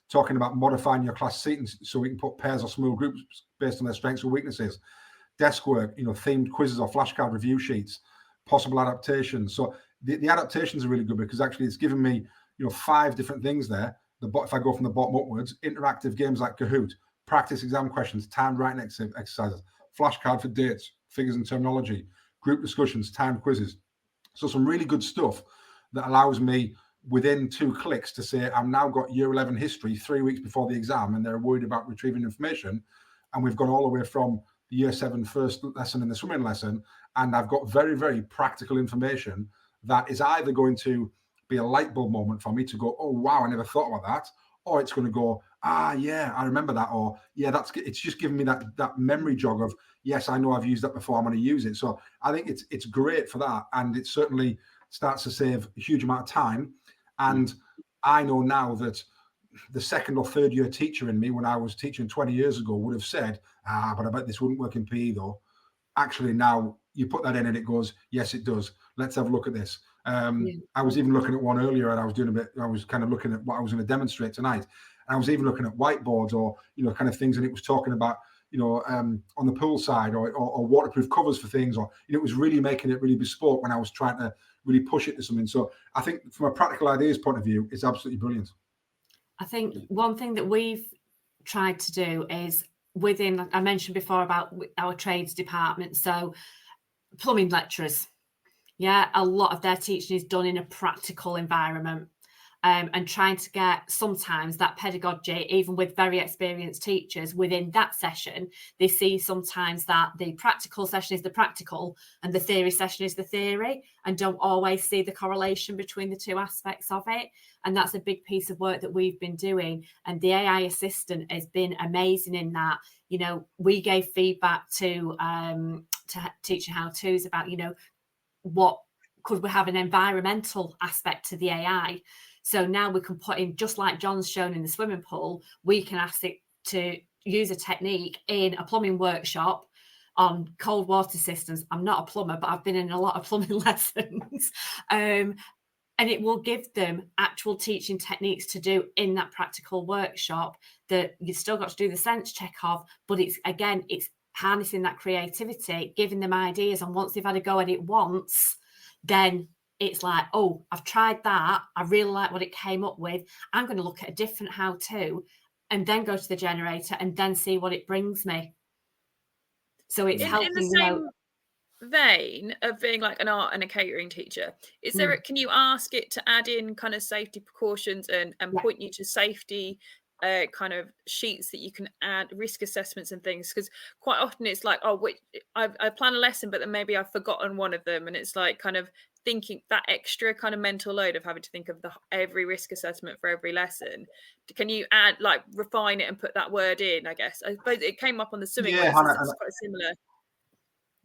S7: Talking about modifying your class seating so we can put pairs or small groups based on their strengths or weaknesses. Desk work, themed quizzes or flashcard review sheets, possible adaptations. So the adaptations are really good because actually it's given me, 5 different things there. If I go from the bottom upwards, interactive games like Kahoot, practice exam questions, timed writing exercises, flashcard for dates, figures and terminology, group discussions, timed quizzes. So some really good stuff that allows me within 2 clicks to say, I've now got year 11 history 3 weeks before the exam and they're worried about retrieving information. And we've gone all the way from the year 7 first lesson and the swimming lesson. And I've got very, very practical information that is either going to be a light bulb moment for me to go, oh, wow, I never thought about that. Or it's going to go, yeah, I remember that. Or yeah, it's just giving me that memory jog of, yes, I know I've used that before, I'm going to use it. So I think it's great for that. And it certainly starts to save a huge amount of time. And I know now that the 2nd or 3rd year teacher in me, when I was teaching 20 years ago, would have said, but I bet this wouldn't work in PE though. Actually, now you put that in and it goes, yes, it does. Let's have a look at this. I was even looking at one earlier and I was kind of looking at what I was going to demonstrate tonight. And I was even looking at whiteboards or, kind of things. And it was talking about, on the pool side or waterproof covers for things, or, it was really making it really bespoke when I was trying to really push it to something. So I think from a practical ideas point of view, it's absolutely brilliant.
S5: I think one thing that we've tried to do is within, I mentioned before about our trades department. So plumbing lecturers, a lot of their teaching is done in a practical environment. And trying to get sometimes that pedagogy, even with very experienced teachers within that session, they see sometimes that the practical session is the practical and the theory session is the theory, and don't always see the correlation between the 2 aspects of it. And that's a big piece of work that we've been doing. And the AI assistant has been amazing in that. We gave feedback to teaching how-tos about, what could we have an environmental aspect to the AI. So now we can put in, just like John's shown in the swimming pool, we can ask it to use a technique in a plumbing workshop on cold water systems. I'm not a plumber, but I've been in a lot of plumbing lessons. And it will give them actual teaching techniques to do in that practical workshop that you've still got to do the sense check of, but it's harnessing that creativity, giving them ideas. And once they've had a go at it once, then it's like, oh, I've tried that. I really like what it came up with. I'm going to look at a different how-to and then go to the generator and then see what it brings me. So it's helping.
S8: In the same vein of being like an art and a catering teacher, is there? Can you ask it to add in kind of safety precautions and point you to safety kind of sheets that you can add risk assessments and things, because quite often it's like, oh, I plan a lesson, but then maybe I've forgotten one of them, and it's like kind of thinking that extra kind of mental load of having to think of every risk assessment for every lesson. Can you add, like, refine it and put that word in? I guess I suppose it came up on the swimming one. It's quite similar.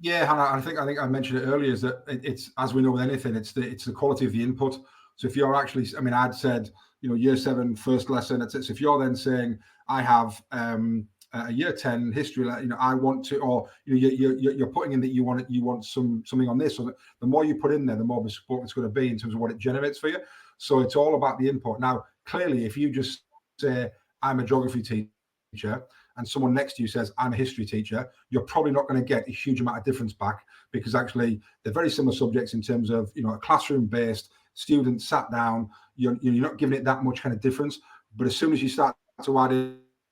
S7: Yeah, Hannah, I think I mentioned it earlier, is that it's, as we know with anything, it's the quality of the input. So if you're actually, I mean, I'd said, year 7 first lesson. So if you're then saying, I have a year 10 history, I want to, or you're putting in that you want something on this. So the more you put in there, the more bespoke it's going to be in terms of what it generates for you. So it's all about the input. Now, clearly, if you just say, I'm a geography teacher, and someone next to you says, I'm a history teacher, you're probably not going to get a huge amount of difference back, because actually they're very similar subjects in terms of, a classroom-based, students sat down, you're not giving it that much kind of difference. But as soon as you start to add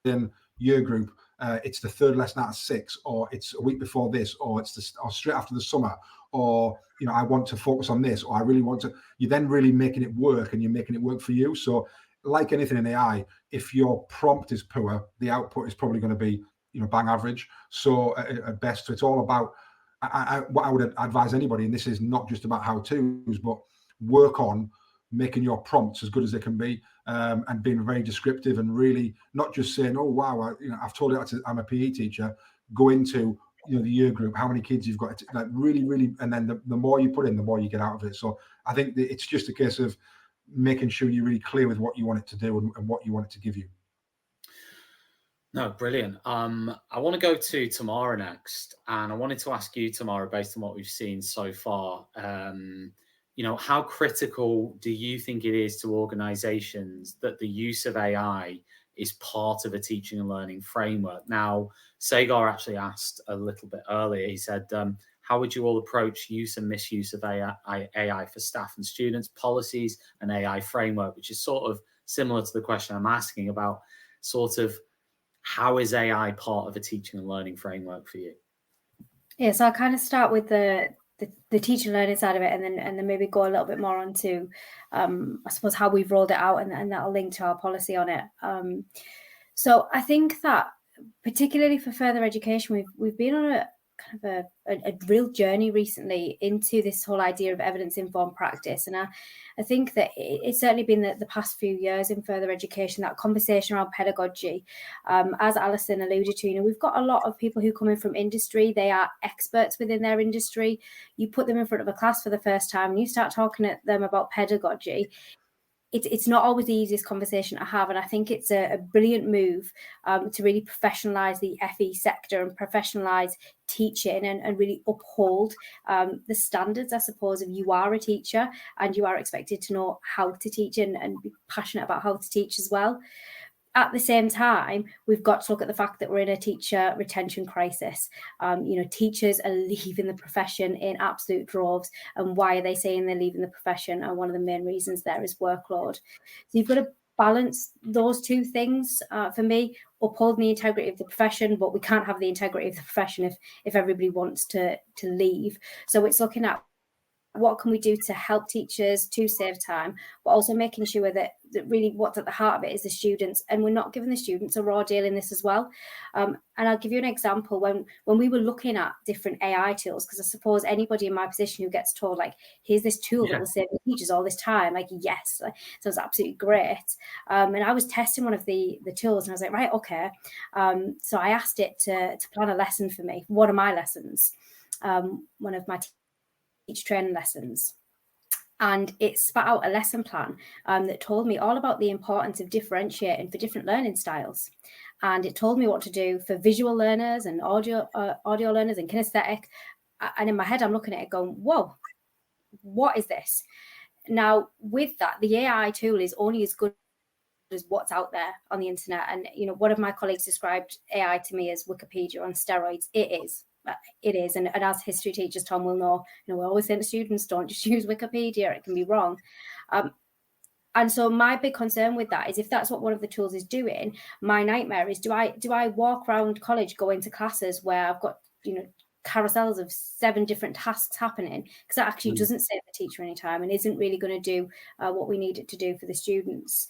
S7: in year group, it's the 3rd lesson out of 6, or it's a week before this, or it's or straight after the summer, or, I want to focus on this, or I really want to, you're then really making it work, and you're making it work for you. So like anything in AI, if your prompt is poor, the output is probably going to be, bang average. So at best, so it's all about, what I would advise anybody, and this is not just about how-tos, but work on making your prompts as good as they can be, and being very descriptive, and really not just saying, oh, wow, I've told you I'm a PE teacher. Go into, the year group, how many kids you've got, like really, and then the more you put in, the more you get out of it. So I think that it's just a case of making sure you're really clear with what you want it to do and what you want it to give you.
S4: No, brilliant. I want to go to Tamara next, and I wanted to ask you, Tamara, based on what we've seen so far, how critical do you think it is to organizations that the use of AI is part of a teaching and learning framework? Now, Sagar actually asked a little bit earlier, he said, how would you all approach use and misuse of AI for staff and students, policies and AI framework, which is sort of similar to the question I'm asking about, sort of how is AI part of a teaching and learning framework for you?
S6: Yeah, so I'll kind of start with the teaching and learning side of it, and then maybe go a little bit more onto, I suppose, how we've rolled it out, and that'll link to our policy on it. So I think that particularly for further education, we've been on a kind of a real journey recently into this whole idea of evidence-informed practice. And I think that it's certainly been the past few years in further education, that conversation around pedagogy, as Alison alluded to, we've got a lot of people who come in from industry. They are experts within their industry. You put them in front of a class for the first time and you start talking to them about pedagogy. It's not always the easiest conversation to have. And I think it's a brilliant move to really professionalise the FE sector and professionalise teaching and really uphold the standards, I suppose, if you are a teacher and you are expected to know how to teach and be passionate about how to teach as well. At the same time, we've got to look at the fact that we're in a teacher retention crisis. Teachers are leaving the profession in absolute droves. And why are they saying they're leaving the profession? And one of the main reasons there is workload. So you've got to balance those two things, for me, uphold the integrity of the profession, but we can't have the integrity of the profession if everybody wants to leave. So it's looking at what can we do to help teachers to save time, but also making sure that really what's at the heart of it is the students, and we're not giving the students a raw deal in this as well. And I'll give you an example. When we were looking at different AI tools, because I suppose anybody in my position who gets told, like, here's this tool that will save the teachers all this time, like, yes, so it's absolutely great. And I was testing one of the tools, and I was like, right, okay. So I asked it to plan a lesson for me, one of my lessons, one of my teacher training lessons, and it spat out a lesson plan that told me all about the importance of differentiating for different learning styles, and it told me what to do for visual learners and audio learners and kinesthetic. And in my head, I'm looking at it going, whoa, what is this? Now, with that, the AI tool is only as good as what's out there on the internet. And one of my colleagues described AI to me as Wikipedia on steroids. It is. And as history teachers, Tom will know, we're always saying to students, don't just use Wikipedia, it can be wrong. And so my big concern with that is, if that's what one of the tools is doing, my nightmare is, do I walk around college, go into classes where I've got, carousels of 7 different tasks happening, because that actually doesn't save the teacher any time and isn't really going to do what we need it to do for the students.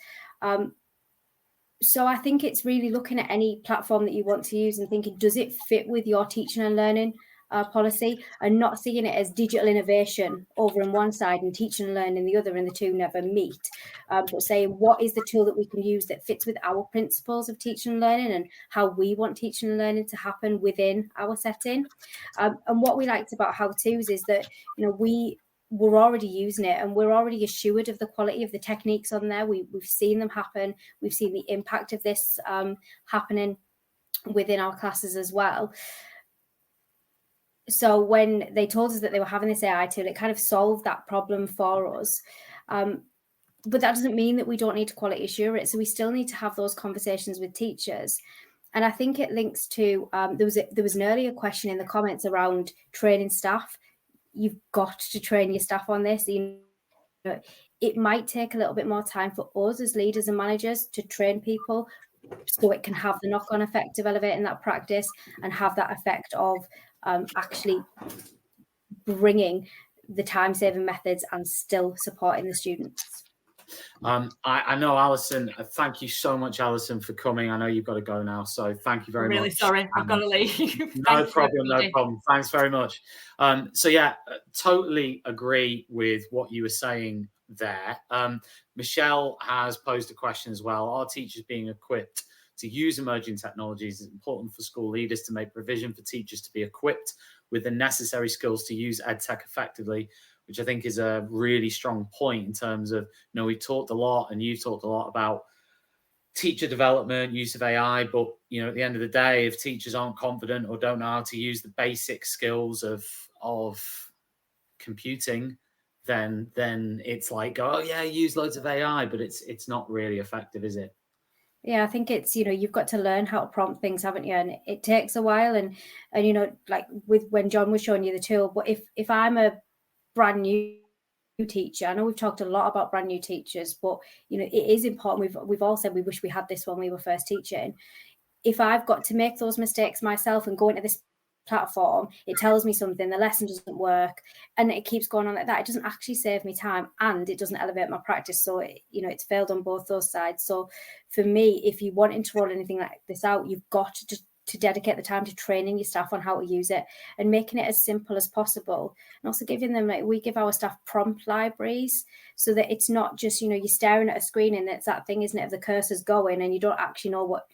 S6: So I think it's really looking at any platform that you want to use and thinking, does it fit with your teaching and learning policy, and not seeing it as digital innovation over on one side and teaching and learning the other, and the two never meet, but saying what is the tool that we can use that fits with our principles of teaching and learning and how we want teaching and learning to happen within our setting. And what we liked about How To's is that, you know, we're already using it and we're already assured of the quality of the techniques on there. We've seen them happen. We've seen the impact of this happening within our classes as well. So when they told us that they were having this AI tool, it kind of solved that problem for us. But that doesn't mean that we don't need to quality assure it. So we still need to have those conversations with teachers. And I think it links to, there was an earlier question in the comments around training staff. You've got to train your staff on this. You know, it might take a little bit more time for us as leaders and managers to train people so it can have the knock-on effect of elevating that practice and have that effect of actually bringing the time-saving methods and still supporting the students.
S4: I know, Alison, thank you so much, Alison, for coming. I know you've got to go now, so thank you very much.
S5: Really sorry, I've got to leave.
S4: No problem. Thanks very much. So yeah, totally agree with what you were saying there. Michelle has posed a question as well. Are teachers being equipped to use emerging technologies? It's important for school leaders to make provision for teachers to be equipped with the necessary skills to use EdTech effectively, which I think is a really strong point in terms of, you know, we talked a lot and you've talked a lot about teacher development, use of AI, but, you know, at the end of the day, if teachers aren't confident or don't know how to use the basic skills of computing, then it's like, oh yeah, use loads of AI, but it's not really effective, is it?
S6: Yeah, I think it's, you know, you've got to learn how to prompt things, haven't you? And it takes a while. And you know, like with when John was showing you the tool, but if I'm a brand new teacher, I know we've talked a lot about brand new teachers, but you know, it is important. We've all said we wish we had this when we were first teaching. If I've got to make those mistakes myself and go into this platform, it tells me something, the lesson doesn't work, and it keeps going on like that, it doesn't actually save me time and it doesn't elevate my practice. So you know, it's failed on both those sides. So for me, if you wanting to roll anything like this out, you've got to dedicate the time to training your staff on how to use it and making it as simple as possible, and also giving them, like we give our staff prompt libraries, so that it's not just, you know, you're staring at a screen and it's that thing, isn't it, of the cursor's going and you don't actually know what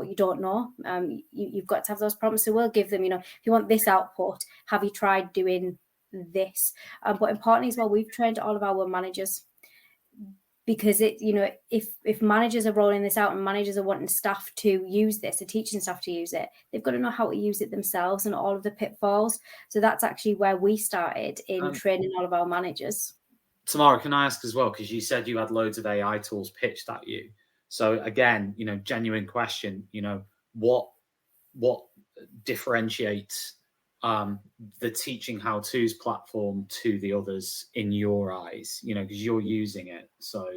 S6: you don't know. You've got to have those prompts. So we'll give them, you know, if you want this output, have you tried doing this? But importantly as well, we've trained all of our managers, because it, you know, if managers are rolling this out and managers are wanting staff to use this, the teaching staff to use it, they've got to know how to use it themselves and all of the pitfalls. So that's actually where we started in training all of our managers.
S4: Tamara, can I ask as well, because you said you had loads of AI tools pitched at you. So again, you know, genuine question, you know, what differentiates the Teaching How To's platform to the others in your eyes, you know, because you're using it. So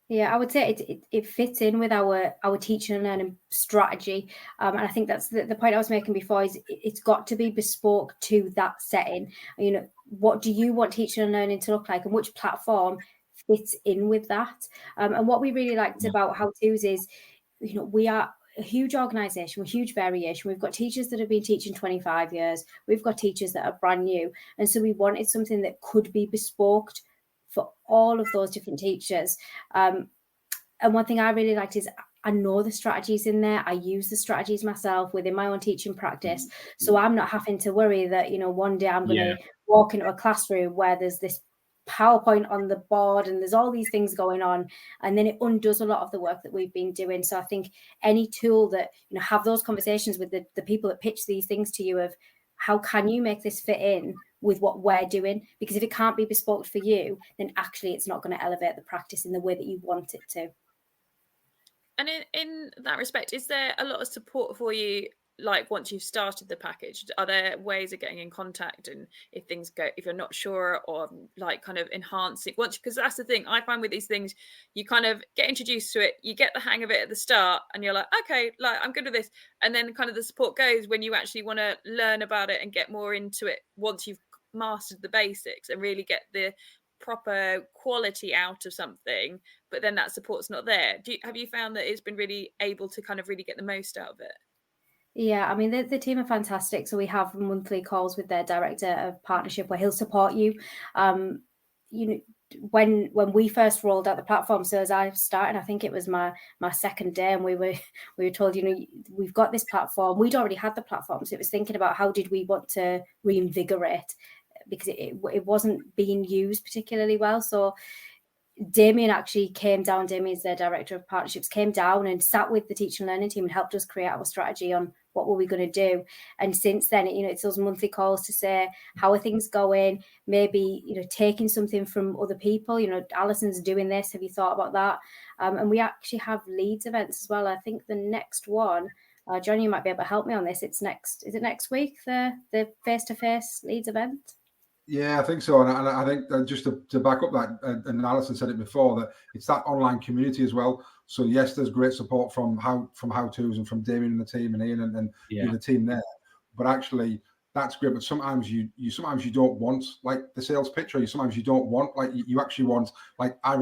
S6: yeah, I would say it fits in with our teaching and learning strategy. And I think that's the point I was making before, is it's got to be bespoke to that setting. You know, what do you want teaching and learning to look like, and which platform fits in with that? And what we really liked about How To's is, you know, we are a huge organisation with huge variation. We've got teachers that have been teaching 25 years. We've got teachers that are brand new. And so we wanted something that could be bespoke for all of those different teachers. And one thing I really liked is I know the strategies in there. I use the strategies myself within my own teaching practice. So I'm not having to worry that, you know, one day I'm going to walk into a classroom where there's this PowerPoint on the board and there's all these things going on, and then it undoes a lot of the work that we've been doing. So I think any tool that, you know, have those conversations with the people that pitch these things to you of how can you make this fit in with what we're doing, because if it can't be bespoke for you, then actually it's not going to elevate the practice in the way that you want it to.
S8: And in that respect, is there a lot of support for you, like once you've started the package? Are there ways of getting in contact, and if things go, if you're not sure, or like kind of enhancing once, because that's the thing I find with these things, you kind of get introduced to it, you get the hang of it at the start and you're like, okay, like I'm good with this, and then kind of the support goes when you actually want to learn about it and get more into it once you've mastered the basics and really get the proper quality out of something, but then that support's not there. Have you found that it's been really able to kind of really get the most out of it?
S6: Yeah, I mean, the team are fantastic. So we have monthly calls with their director of partnership where he'll support you. You know, when we first rolled out the platform, so as I started, I think it was my second day, and we were told, you know, we've got this platform. We'd already had the platform, so it was thinking about how did we want to reinvigorate, because it wasn't being used particularly well. So Damien actually came down, Damien's their director of partnerships, came down and sat with the teaching and learning team and helped us create our strategy on what were we going to do. And since then, you know, it's those monthly calls to say, how are things going? Maybe, you know, taking something from other people, you know, Alison's doing this. Have you thought about that? And we actually have Leeds events as well. I think the next one, John, you might be able to help me on this. Is it next week, the face-to-face Leeds event?
S7: Yeah, I think so. And I think just to back up that, and Alison said it before, that it's that online community as well. So yes, there's great support from How-Tos and from Damien and the team and Ian and the team there. But actually, that's great. But sometimes you don't want like the sales pitch, or sometimes you don't want like you actually want like I'm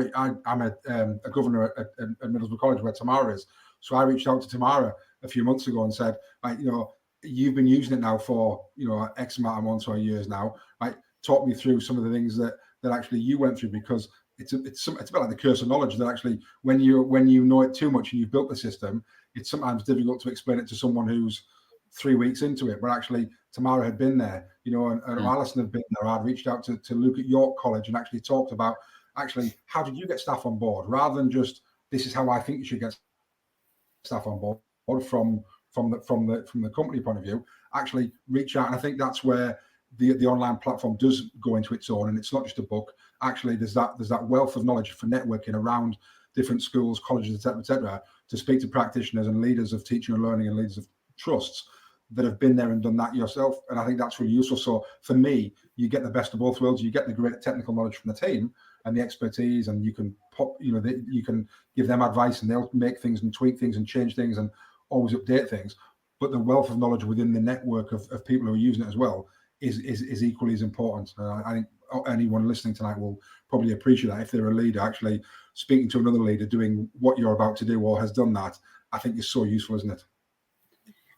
S7: a governor at Middlesbrough College where Tamara is. So I reached out to Tamara a few months ago and said, like, you know, you've been using it now for, you know, X amount of months or years now, right? Talk me through some of the things that actually you went through, because it's a bit like the curse of knowledge, that actually when you know it too much and you've built the system, it's sometimes difficult to explain it to someone who's 3 weeks into it. But actually Tamara had been there, you know, and Alison had been there. I'd reached out to Luke at York College and actually talked about actually how did you get staff on board, rather than just this is how I think you should get staff on board from the company point of view. Actually reach out, and I think that's where the online platform does go into its own, and it's not just a book. Actually, there's that wealth of knowledge for networking around different schools, colleges, etc., to speak to practitioners and leaders of teaching and learning and leaders of trusts that have been there and done that yourself. And I think that's really useful. So for me, you get the best of both worlds. You get the great technical knowledge from the team and the expertise, and you can you can give them advice, and they'll make things and tweak things and change things and always update things. But the wealth of knowledge within the network of people who are using it as well is equally as important. I think anyone listening tonight will probably appreciate that. If they're a leader, actually speaking to another leader doing what you're about to do or has done that, I think is so useful, isn't it?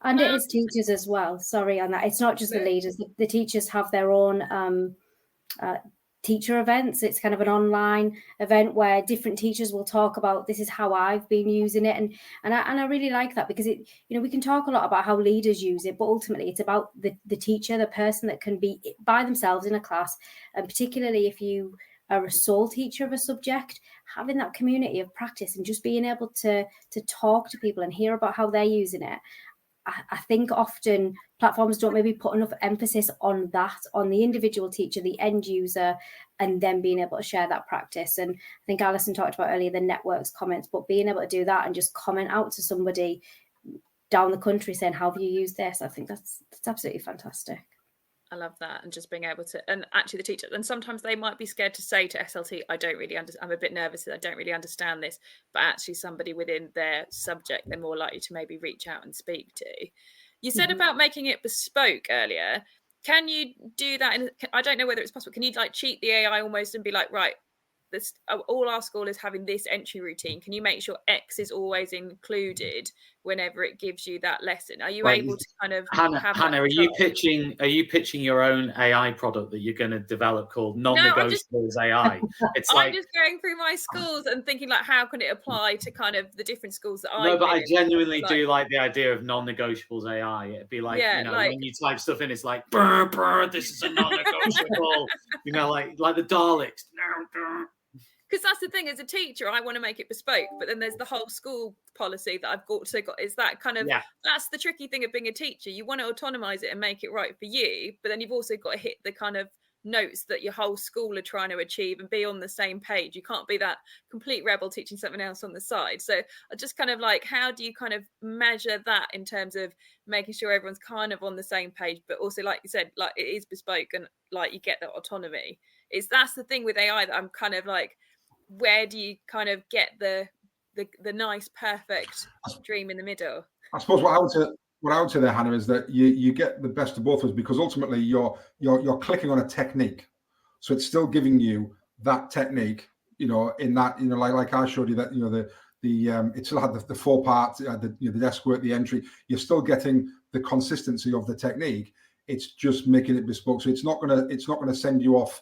S6: And it is teachers as well. Sorry on that. It's not just the leaders. The teachers have their own teacher events. It's kind of an online event where different teachers will talk about, this is how I've been using it, and I really like that, because it, you know, we can talk a lot about how leaders use it, but ultimately it's about the teacher, the person that can be by themselves in a class, and particularly if you are a sole teacher of a subject, having that community of practice and just being able to talk to people and hear about how they're using it. I think often platforms don't maybe put enough emphasis on that, on the individual teacher, the end user, and then being able to share that practice. And I think Alison talked about earlier the networks comments, but being able to do that and just comment out to somebody down the country saying, how have you used this? I think that's absolutely fantastic.
S8: I love that. And just being able to, and actually the teacher, and sometimes they might be scared to say to SLT, I don't really understand, I'm a bit nervous, I don't really understand this, but actually somebody within their subject, they're more likely to maybe reach out and speak to. You said about making it bespoke earlier. Can you do that? I don't know whether it's possible. Can you like cheat the AI almost and be like, right, this, all our school is having this entry routine. Can you make sure X is always included whenever it gives you that lesson? Are you able to kind of
S4: Hannah, are you pitching your own AI product that you're going to develop called non-negotiables AI? It's
S8: I'm just going through my schools and thinking like, how can it apply to kind of the different schools that
S4: I I genuinely do like the idea of non-negotiables AI. It'd be like, you know, when you type stuff in, it's like, brr, brr, this is a non-negotiable, you know, like the Daleks.
S8: Because that's the thing, as a teacher, I want to make it bespoke, but then there's the whole school policy that I've got. Is that kind of, that's the tricky thing of being a teacher. You want to autonomize it and make it right for you, but then you've also got to hit the kind of notes that your whole school are trying to achieve and be on the same page. You can't be that complete rebel teaching something else on the side. So I just kind of like, how do you kind of measure that in terms of making sure everyone's kind of on the same page, but also, like you said, like it is bespoke and like you get that autonomy. That's the thing with AI that I'm kind of like, where do you kind of get the nice, perfect dream in the middle?
S7: I suppose what I would say there, Hannah, is that you get the best of both worlds, because ultimately you're clicking on a technique, so it's still giving you that technique, in that, like I showed you that, it still had the 4 parts, the desk work, the entry. You're still getting the consistency of the technique. It's just making it bespoke. So it's not gonna send you off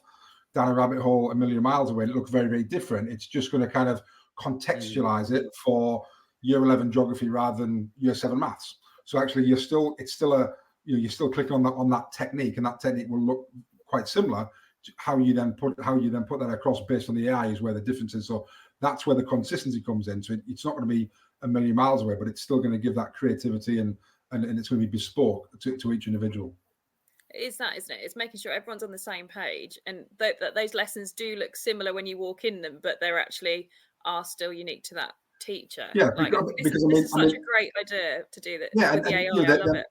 S7: down a rabbit hole a million miles away. It looks very, very different. It's just going to kind of contextualize it for year 11 geography rather than year 7 maths. So actually, you're still clicking on that technique, and that technique will look quite similar. How you then put that across based on the AI is where the difference is. So that's where the consistency comes in. So it's not going to be a million miles away, but it's still going to give that creativity and it's going to be bespoke to each individual.
S8: It's that, isn't it? It's making sure everyone's on the same page, and those lessons do look similar when you walk in them, but they're actually are still unique to that teacher.
S7: Yeah,
S8: this is such a great idea to do that. Yeah, with the AI, I love it.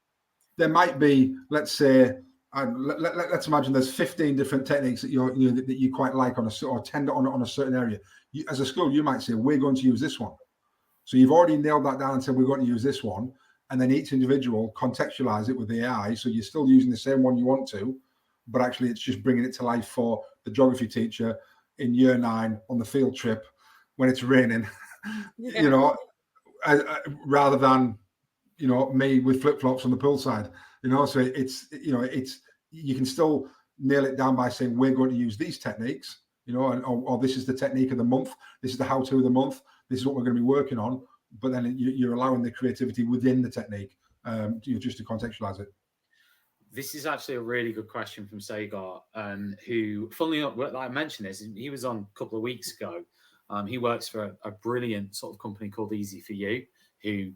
S7: There might be, let's say, let's imagine there's 15 different techniques that that you quite like or tend on a certain area. As a school, you might say, we're going to use this one. So you've already nailed that down and said, we're going to use this one. And then each individual contextualize it with the AI. So you're still using the same one you want to, but actually it's just bringing it to life for the geography teacher in year 9 on the field trip when it's raining, rather than, me with flip-flops on the poolside, so it's you can still nail it down by saying, we're going to use these techniques, or this is the technique of the month. This is the how-to of the month. This is what we're going to be working on. But then you're allowing the creativity within the technique, just to contextualize it.
S4: This is actually a really good question from Sagar, who, funnily enough, I mentioned this, he was on a couple of weeks ago. He works for a brilliant sort of company called Easy for You, who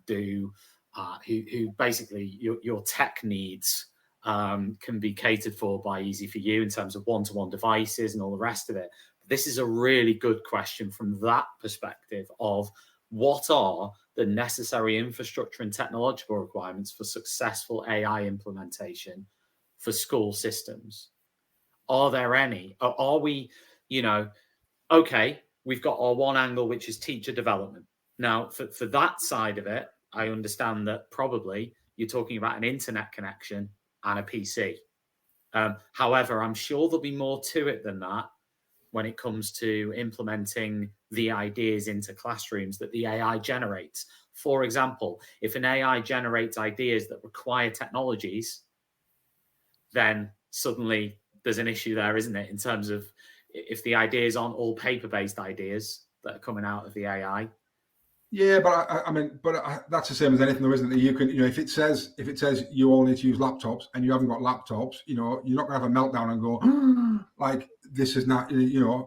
S4: basically your tech needs can be catered for by Easy for You in terms of one-to-one devices and all the rest of it. But this is a really good question from that perspective of, what are the necessary infrastructure and technological requirements for successful AI implementation for school systems? Are there any? Are we, okay, we've got our one angle, which is teacher development. Now, for that side of it, I understand that probably you're talking about an internet connection and a PC. However, I'm sure there'll be more to it than that when it comes to implementing the ideas into classrooms that the AI generates. For example, if an AI generates ideas that require technologies, then suddenly there's an issue there, isn't it? In terms of if the ideas aren't all paper-based ideas that are coming out of the AI.
S7: Yeah, but that's the same as anything, though, isn't it? You can, if it says you all need to use laptops and you haven't got laptops, you're not going to have a meltdown and go, like, this is not,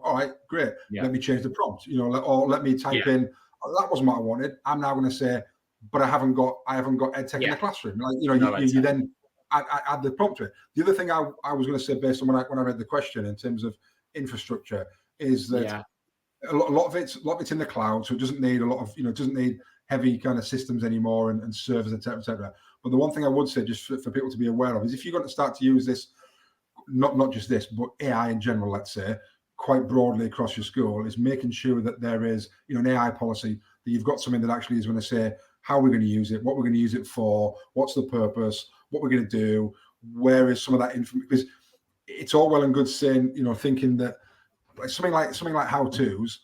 S7: all right, great. Yeah. Let me change the prompt, or let me type in, that wasn't what I wanted. I'm now going to say, but I haven't got EdTech in the classroom. Like, you then add the prompt to it. The other thing I was going to say, based on when I read the question in terms of infrastructure, is that a lot of it's in the cloud, so it doesn't need a lot of, it doesn't need heavy kind of systems anymore and servers, etc. But the one thing I would say, just for people to be aware of, is if you're going to start to use this, not just this, but AI in general, let's say, quite broadly across your school, is making sure that there is, an AI policy, that you've got something that actually is going to say how we're going to use it, what we're going to use it for, what's the purpose, what we're going to do, where is some of that information, because it's all well and good saying, thinking that something like how-tos,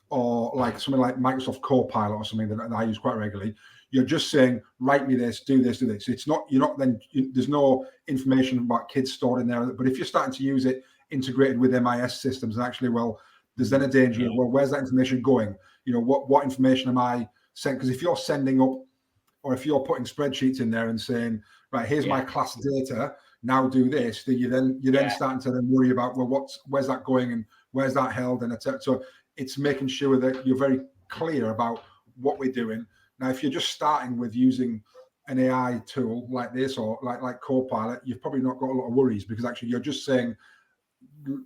S7: or like something like Microsoft Copilot or something that I use quite regularly, you're just saying, write me this, do this, do this. It's not, there's no information about kids stored in there. But if you're starting to use it integrated with MIS systems, and actually, there's then a danger of, where's that information going? What information am I sending? Because if you're sending up, or if you're putting spreadsheets in there and saying, right, here's my class data, now do this, then you're then starting to then worry about, where's that going and where's that held, and etc. So it's making sure that you're very clear about what we're doing. Now, if you're just starting with using an AI tool like this, or like Copilot, you've probably not got a lot of worries, because actually you're just saying,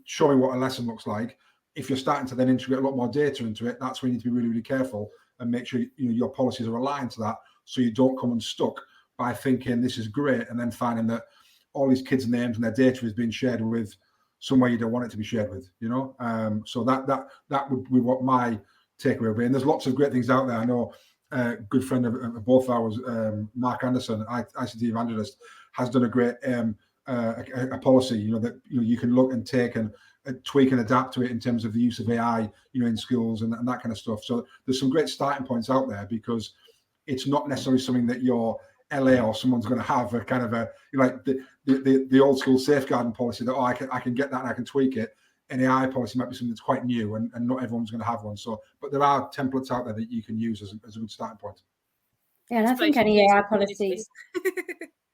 S7: show me what a lesson looks like. If you're starting to then integrate a lot more data into it, that's when you need to be really, really careful and make sure your policies are aligned to that, so you don't come unstuck by thinking this is great and then finding that all these kids' names and their data is being shared with somewhere you don't want it to be shared with, So that would be what my takeaway would be. And there's lots of great things out there. I know a good friend of both ours, Mark Anderson, ICT Evangelist, has done a great a policy, that you can look and take and tweak and adapt to it in terms of the use of AI, in schools and that kind of stuff. So there's some great starting points out there, because it's not necessarily something that your LA or someone's going to have a kind of the old school safeguarding policy that, I can get that and I can tweak it. An AI policy might be something that's quite new, and not everyone's going to have one. So, but there are templates out there that you can use as a good starting point.
S6: Yeah, and I think any AI policy,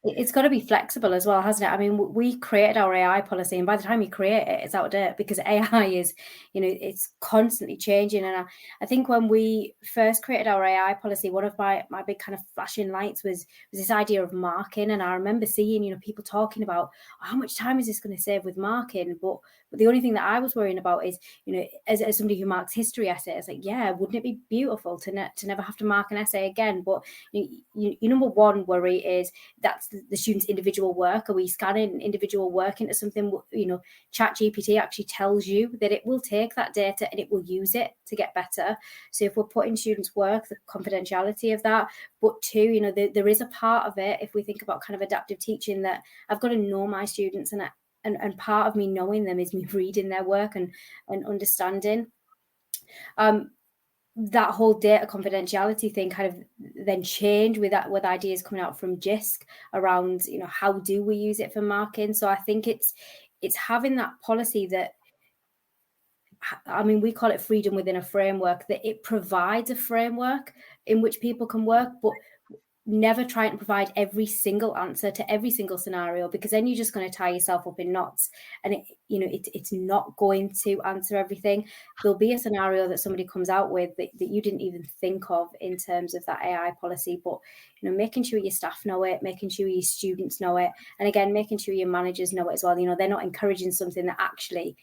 S6: it's got to be flexible as well, hasn't it? I mean, we created our AI policy, and by the time you create it, it's out of date, because AI is, it's constantly changing. And I think when we first created our AI policy, one of my big kind of flashing lights was this idea of marking. And I remember seeing, people talking about, how much time is this going to save with marking? But the only thing that I was worrying about is, as somebody who marks history essays, like, yeah, wouldn't it be beautiful to never have to mark an essay again? But your number one worry is that's the student's individual work. Are we scanning individual work into something? ChatGPT actually tells you that it will take that data and it will use it to get better. So if we're putting students' work, the confidentiality of that, but two, there is a part of it, if we think about kind of adaptive teaching, that I've got to know my students, and part of me knowing them is me reading their work and understanding. That whole data confidentiality thing kind of then changed with ideas coming out from JISC around, how do we use it for marking? So I think it's having that policy that, we call it freedom within a framework, that it provides a framework in which people can work, but never try and provide every single answer to every single scenario, because then you're just going to tie yourself up in knots, and it's not going to answer everything. There'll be a scenario that somebody comes out with that you didn't even think of in terms of that AI policy, but making sure your staff know it, making sure your students know it, and again, making sure your managers know it as well. They're not encouraging something that actually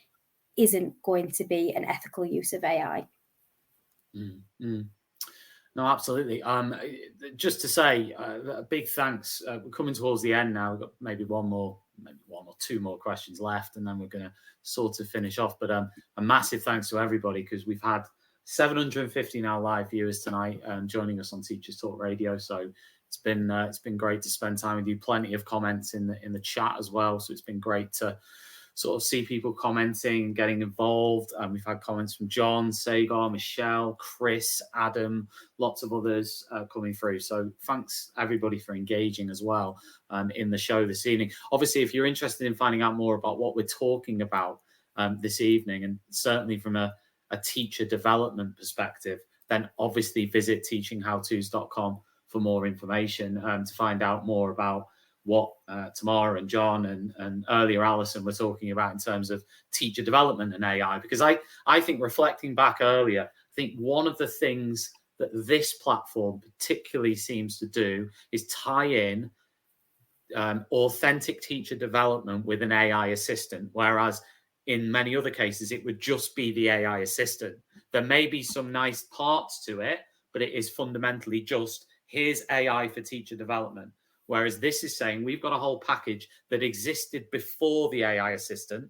S6: isn't going to be an ethical use of AI.
S4: Mm-hmm. No, absolutely. Just to say a big thanks. We're coming towards the end now. We've got maybe one or two more questions left, and then we're going to sort of finish off. But a massive thanks to everybody, because we've had 750 now live viewers tonight joining us on Teachers Talk Radio. So it's been great to spend time with you. Plenty of comments in the chat as well. So it's been great to sort of see people commenting, getting involved. We've had comments from John, Sagar, Michelle, Chris, Adam, lots of others coming through. So thanks everybody for engaging as well in the show this evening. Obviously, if you're interested in finding out more about what we're talking about this evening, and certainly from a teacher development perspective, then obviously visit teachinghowtos.com for more information to find out more about what Tamara and John and earlier Alison were talking about in terms of teacher development and AI. Because I think, reflecting back earlier, I think one of the things that this platform particularly seems to do is tie in authentic teacher development with an AI assistant, whereas in many other cases it would just be the AI assistant. There may be some nice parts to it, but it is fundamentally just, here's AI for teacher development. Whereas this is saying we've got a whole package that existed before the AI assistant,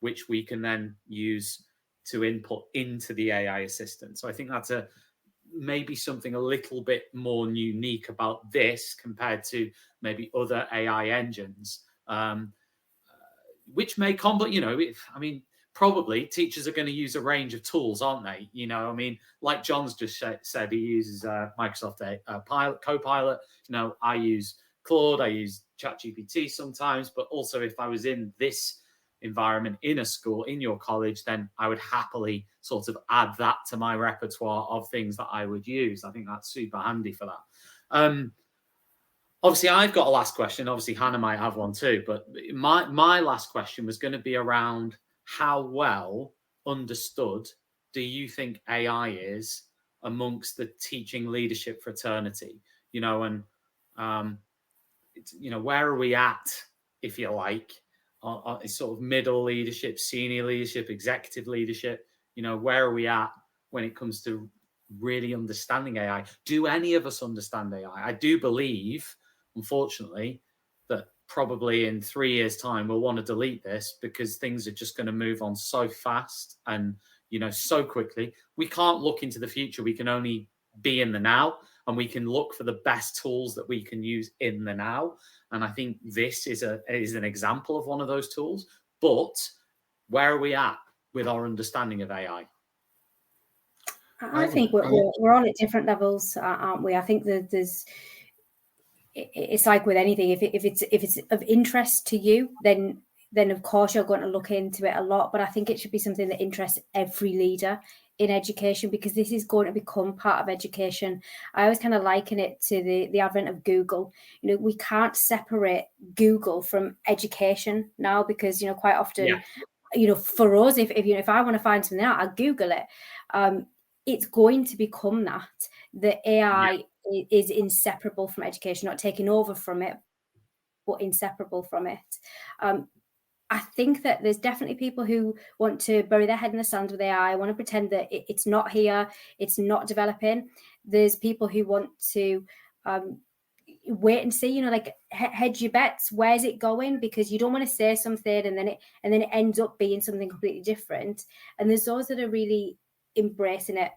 S4: which we can then use to input into the AI assistant. So I think that's maybe something a little bit more unique about this compared to maybe other AI engines, which may probably teachers are going to use a range of tools, aren't they? Like John's just said, he uses Microsoft Copilot. I use Claude, I use ChatGPT sometimes, but also if I was in this environment in a school, in your college, then I would happily sort of add that to my repertoire of things that I would use. I think that's super handy for that. Obviously, I've got a last question. Obviously, Hannah might have one too, but my last question was going to be around how well understood do you think AI is amongst the teaching leadership fraternity? Where are we at, if you like, on sort of middle leadership, senior leadership, executive leadership? Where are we at when it comes to really understanding AI? Do any of us understand AI? I do believe, unfortunately, that probably in 3 years' time we'll want to delete this, because things are just going to move on so fast and so quickly. We can't look into the future. We can only be in the now, and we can look for the best tools that we can use in the now. And I think this is an example of one of those tools. But where are we at with our understanding of AI?
S6: I think we're all at different levels, aren't we? I think that it's like with anything. If it's of interest to you, then of course you're going to look into it a lot. But I think it should be something that interests every leader in education, because this is going to become part of education. I always kind of liken it to the advent of Google. We can't separate Google from education now, because quite often, for us, if I want to find something out, I Google it. It's going to become that. The AI is inseparable from education, not taking over from it, but inseparable from it. I think that there's definitely people who want to bury their head in the sand with AI, want to pretend that it's not here, it's not developing. There's people who want to wait and see, hedge your bets. Where's it going? Because you don't want to say something and then it ends up being something completely different. And there's those that are really embracing it.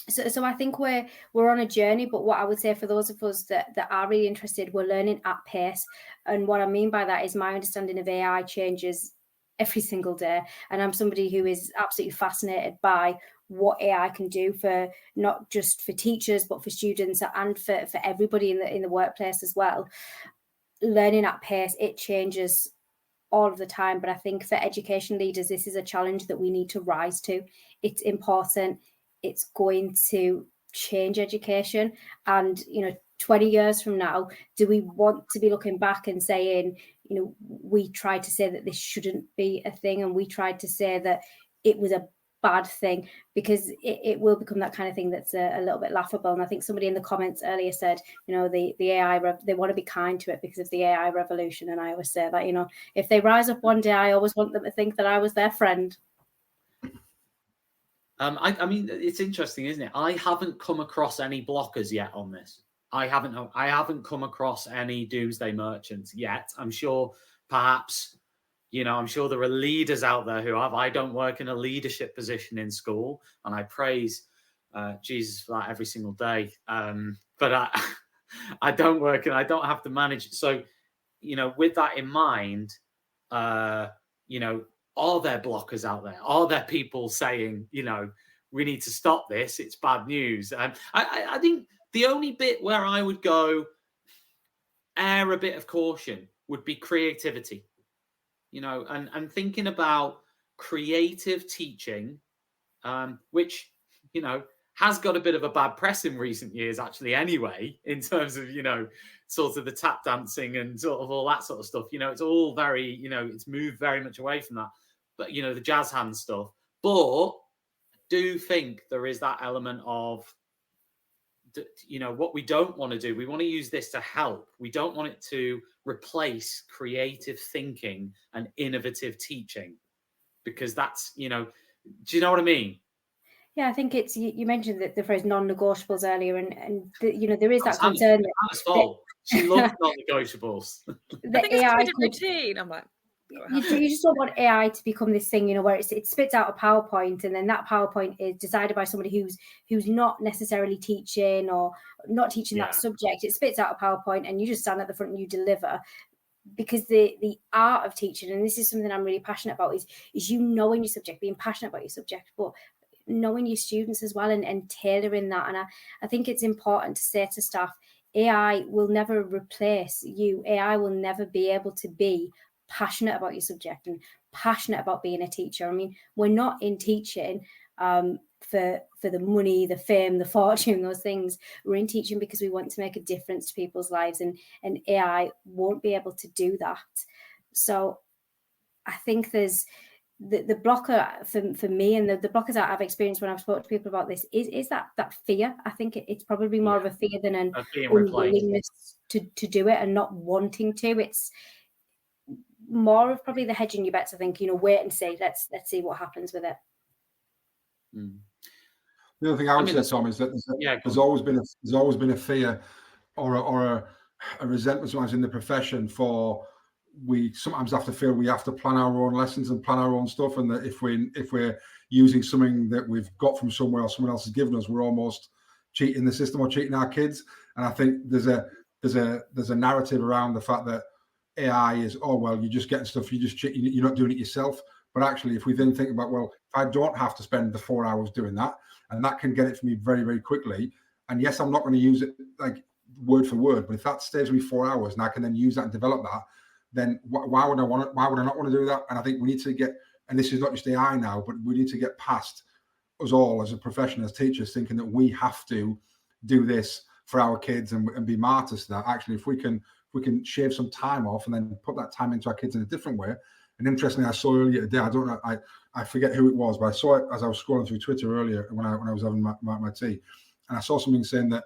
S6: So I think we're on a journey, but what I would say for those of us that are really interested, we're learning at pace. And what I mean by that is my understanding of AI changes every single day. And I'm somebody who is absolutely fascinated by what AI can do for not just for teachers, but for students and for everybody in the workplace as well. Learning at pace, it changes all of the time. But I think for education leaders, this is a challenge that we need to rise to. It's important. It's going to change education. And, 20 years from now, do we want to be looking back and saying, we tried to say that this shouldn't be a thing, and we tried to say that it was a bad thing? Because it will become that kind of thing that's a little bit laughable. And I think somebody in the comments earlier said, the AI, they want to be kind to it because of the AI revolution. And I always say that, if they rise up one day, I always want them to think that I was their friend.
S4: I mean, it's interesting, isn't it? I haven't come across any blockers yet on this. I haven't come across any doomsday merchants yet. I'm sure perhaps, I'm sure there are leaders out there who have. I don't work in a leadership position in school, and I praise Jesus for that every single day. But I don't work and I don't have to manage. So, with that in mind, are there blockers out there? Are there people saying, we need to stop this? It's bad news. I think the only bit where I would go err a bit of caution would be creativity, and thinking about creative teaching, which, has got a bit of a bad press in recent years, actually, anyway, in terms of, sort of the tap dancing and sort of all that sort of stuff. It's all very, it's moved very much away from that. But, the jazz hand stuff. But I do think there is that element of, what we don't want to do. We want to use this to help. We don't want it to replace creative thinking and innovative teaching, because that's, do you know what I mean?
S6: Yeah, I think it's, you mentioned the phrase non-negotiables earlier, and there is that concern.
S4: That's fault. She loves non-negotiables.
S8: I think it's a routine. I'm like,
S6: you just don't want AI to become this thing, where it spits out a PowerPoint, and then that PowerPoint is decided by somebody who's not necessarily teaching or not teaching that subject. It spits out a PowerPoint, and you just stand at the front and you deliver. Because the art of teaching, and this is something I'm really passionate about, is knowing your subject, being passionate about your subject, but knowing your students as well, and tailoring that. And I think it's important to say to staff, AI will never replace you. AI will never be able to be passionate about your subject and passionate about being a teacher. I mean, we're not in teaching for the money, the fame, the fortune, those things. We're in teaching because we want to make a difference to people's lives, and AI won't be able to do that. So I think there's the blocker for me, and the blockers that I've experienced when I've spoken to people about this is that fear. I think it's probably more of a fear than an unwillingness to do it and not wanting to. It's more of probably the hedging your bets. I think, wait and see. Let's see what happens with it.
S7: The other thing I would say, Tom, is that there's always been a fear or a resentment sometimes in the profession for, we sometimes have to feel we have to plan our own lessons and plan our own stuff, and that if we're using something that we've got from somewhere or someone else has given us, we're almost cheating the system or cheating our kids. And I think there's a narrative around the fact that AI is, oh well, you're just getting stuff, you just cheat, you're not doing it yourself. But actually, if we then think about, well, if I don't have to spend the 4 hours doing that, and that can get it for me very, very quickly. And yes, I'm not going to use it like word for word, but if that saves me 4 hours and I can then use that and develop that, then why would I want it? Why would I not want to do that? And I think we need to get, and this is not just AI now, but we need to get past us all as a profession, as teachers, thinking that we have to do this for our kids and be martyrs to that. Actually, if we can shave some time off and then put that time into our kids in a different way. And interestingly, I saw earlier today, I don't know, I forget who it was, but I saw it as I was scrolling through Twitter earlier when I was having my tea, and I saw something saying that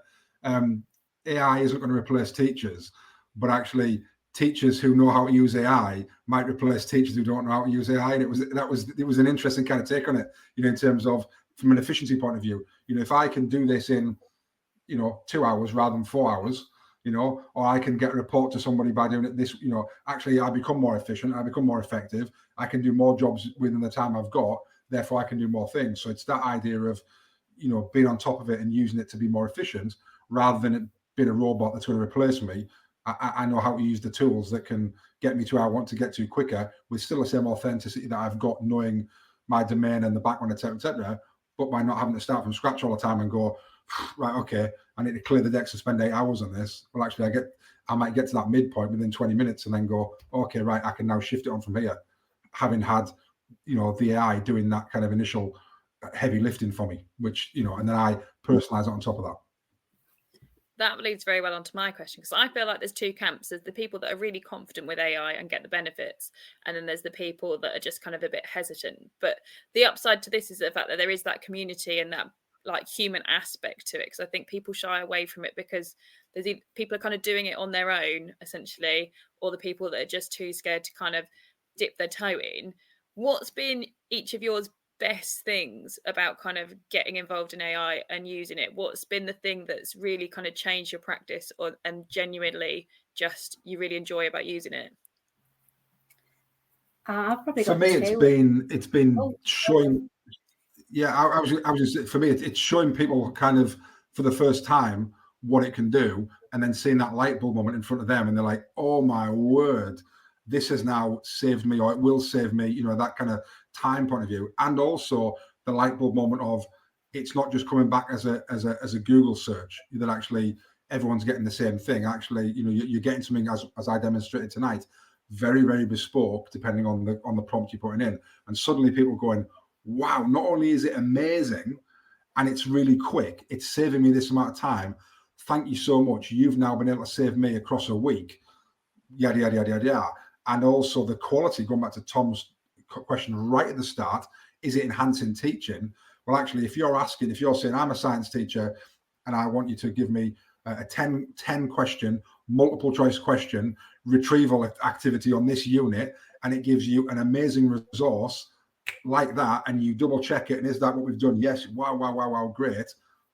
S7: AI isn't going to replace teachers, but actually teachers who know how to use AI might replace teachers who don't know how to use AI. And it was an interesting kind of take on it, in terms of from an efficiency point of view. If I can do this in 2 hours rather than 4 hours, or I can get a report to somebody by doing it this, actually I become more efficient, I become more effective, I can do more jobs within the time I've got, therefore I can do more things. So it's that idea of, being on top of it and using it to be more efficient rather than it being a robot that's going to replace me. I know how to use the tools that can get me to where I want to get to quicker with still the same authenticity that I've got, knowing my domain and the background, etc., but by not having to start from scratch all the time and go, right, okay, I need to clear the decks and spend 8 hours on this. Well, actually, I might get to that midpoint within 20 minutes and then go, okay, right, I can now shift it on from here, having had, the AI doing that kind of initial heavy lifting for me, which, and then I personalize it on top of that.
S8: That leads very well onto my question, because I feel like there's two camps. There's the people that are really confident with AI and get the benefits, and then there's the people that are just kind of a bit hesitant. But the upside to this is the fact that there is that community and that like human aspect to it, because I think people shy away from it because there's people are kind of doing it on their own essentially, or the people that are just too scared to kind of dip their toe in. What's been each of yours best things about kind of getting involved in AI and using it? What's been the thing that's really kind of changed your practice, and genuinely just you really enjoy about using it?
S6: I've probably
S7: for me, it's been showing. Yeah, I was just, for me, it's showing people kind of for the first time what it can do, and then seeing that light bulb moment in front of them, and they're like, "Oh my word, this has now saved me, or it will save me." That kind of time point of view, and also the light bulb moment of it's not just coming back as a Google search that actually everyone's getting the same thing. Actually, you're getting something as I demonstrated tonight, very, very bespoke depending on the prompt you're putting in, and suddenly people going, wow, not only is it amazing and it's really quick, it's saving me this amount of time. Thank you so much. You've now been able to save me across a week, yada, yada, yada, yada. And also the quality, going back to Tom's question right at the start, is it enhancing teaching? Well, actually, if you're saying, I'm a science teacher and I want you to give me a 10 question, multiple choice question, retrieval activity on this unit, and it gives you an amazing resource like that, and you double check it, and is that what we've done? Yes. Wow, great.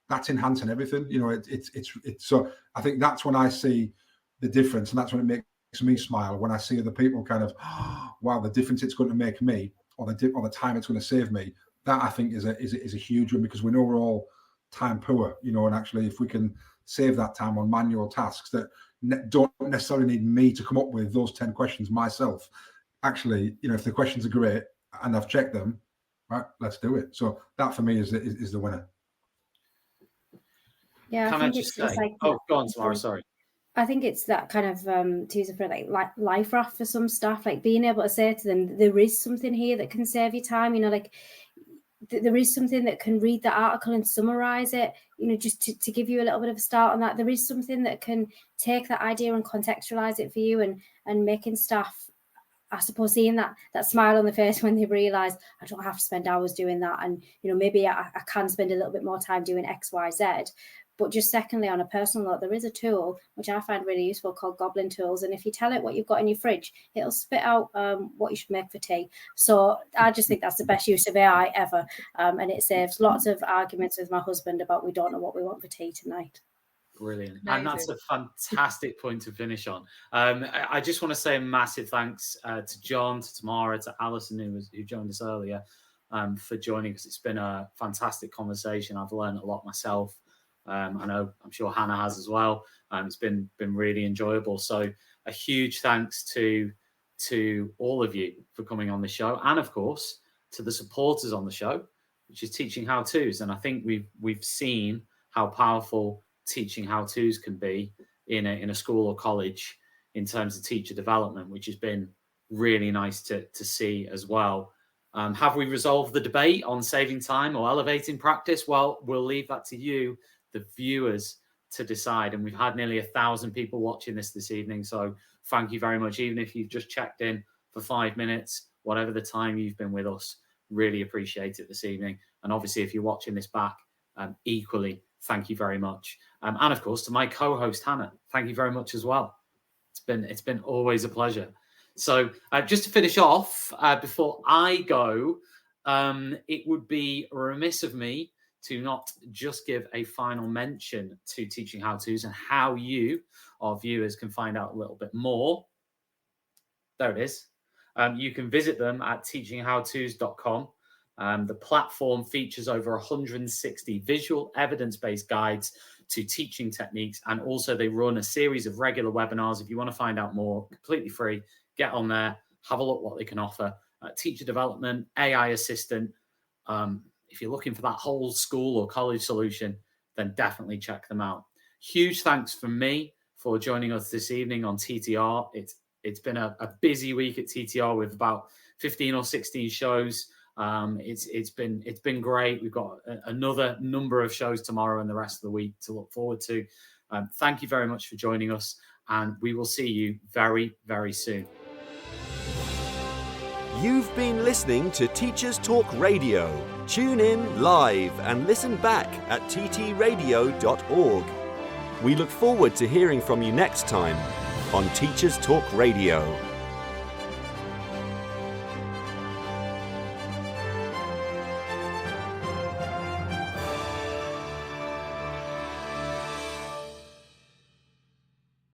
S7: That's enhancing everything. It's so I think that's when I see the difference, and that's when it makes me smile, when I see other people kind of, oh, wow, the difference it's going to make me, or the time it's going to save me. That I think is a huge one, because we know we're all time poor, and actually if we can save that time on manual tasks that don't necessarily need me to come up with those 10 questions myself, actually, if the questions are great and I've checked them, right, let's do it. So that for me is the winner.
S6: Yeah,
S4: Can I just say, go on, Tamara, sorry.
S6: I think it's that kind of, to use it for like life raft for some staff, like being able to say to them, there is something here that can save you time, like there is something that can read the article and summarize it, just to give you a little bit of a start on that. There is something that can take that idea and contextualize it for you, and making staff, I suppose, seeing that smile on the face when they realise I don't have to spend hours doing that, and maybe I can spend a little bit more time doing X, Y, Z. But just secondly, on a personal note, there is a tool which I find really useful called Goblin Tools, and if you tell it what you've got in your fridge, it'll spit out what you should make for tea. So I just think that's the best use of AI ever, and it saves lots of arguments with my husband about we don't know what we want for tea tonight.
S4: Brilliant.
S8: Amazing.
S4: And that's a fantastic point to finish on. I just want to say a massive thanks to John, to Tamara, to Alison, who joined us earlier, for joining us. It's been a fantastic conversation. I've learned a lot myself. I'm sure Hannah has as well. It's been really enjoyable. So a huge thanks to to all of you for coming on the show, and of course to the supporters on the show, which is Teaching How-Tos. And I think we've seen how powerful teaching how-tos can be in a school or college in terms of teacher development, which has been really nice to see as well. Have we resolved the debate on saving time or elevating practice? Well, we'll leave that to you, the viewers, to decide. And we've had nearly 1,000 people watching this evening. So thank you very much. Even if you've just checked in for 5 minutes, whatever the time you've been with us, really appreciate it this evening. And obviously, if you're watching this back, equally, thank you very much. And of course, to my co-host, Hannah, thank you very much as well. It's been always a pleasure. So just to finish off, before I go, it would be remiss of me to not just give a final mention to Teaching How-Tos and how you, our viewers, can find out a little bit more. There it is. You can visit them at teachinghowtos.com. The platform features over 160 visual evidence-based guides to teaching techniques, and also they run a series of regular webinars. If you want to find out more, completely free, get on there, have a look what they can offer. Teacher development, AI assistant. If you're looking for that whole school or college solution, then definitely check them out. Huge thanks from me for joining us this evening on TTR. It's been a busy week at TTR with about 15 or 16 shows. It's been great. We've got another number of shows tomorrow and the rest of the week to look forward to. Thank you very much for joining us, and we will see you very, very soon.
S9: You've been listening to Teachers Talk Radio. Tune in live and listen back at ttradio.org. We look forward to hearing from you next time on Teachers Talk Radio.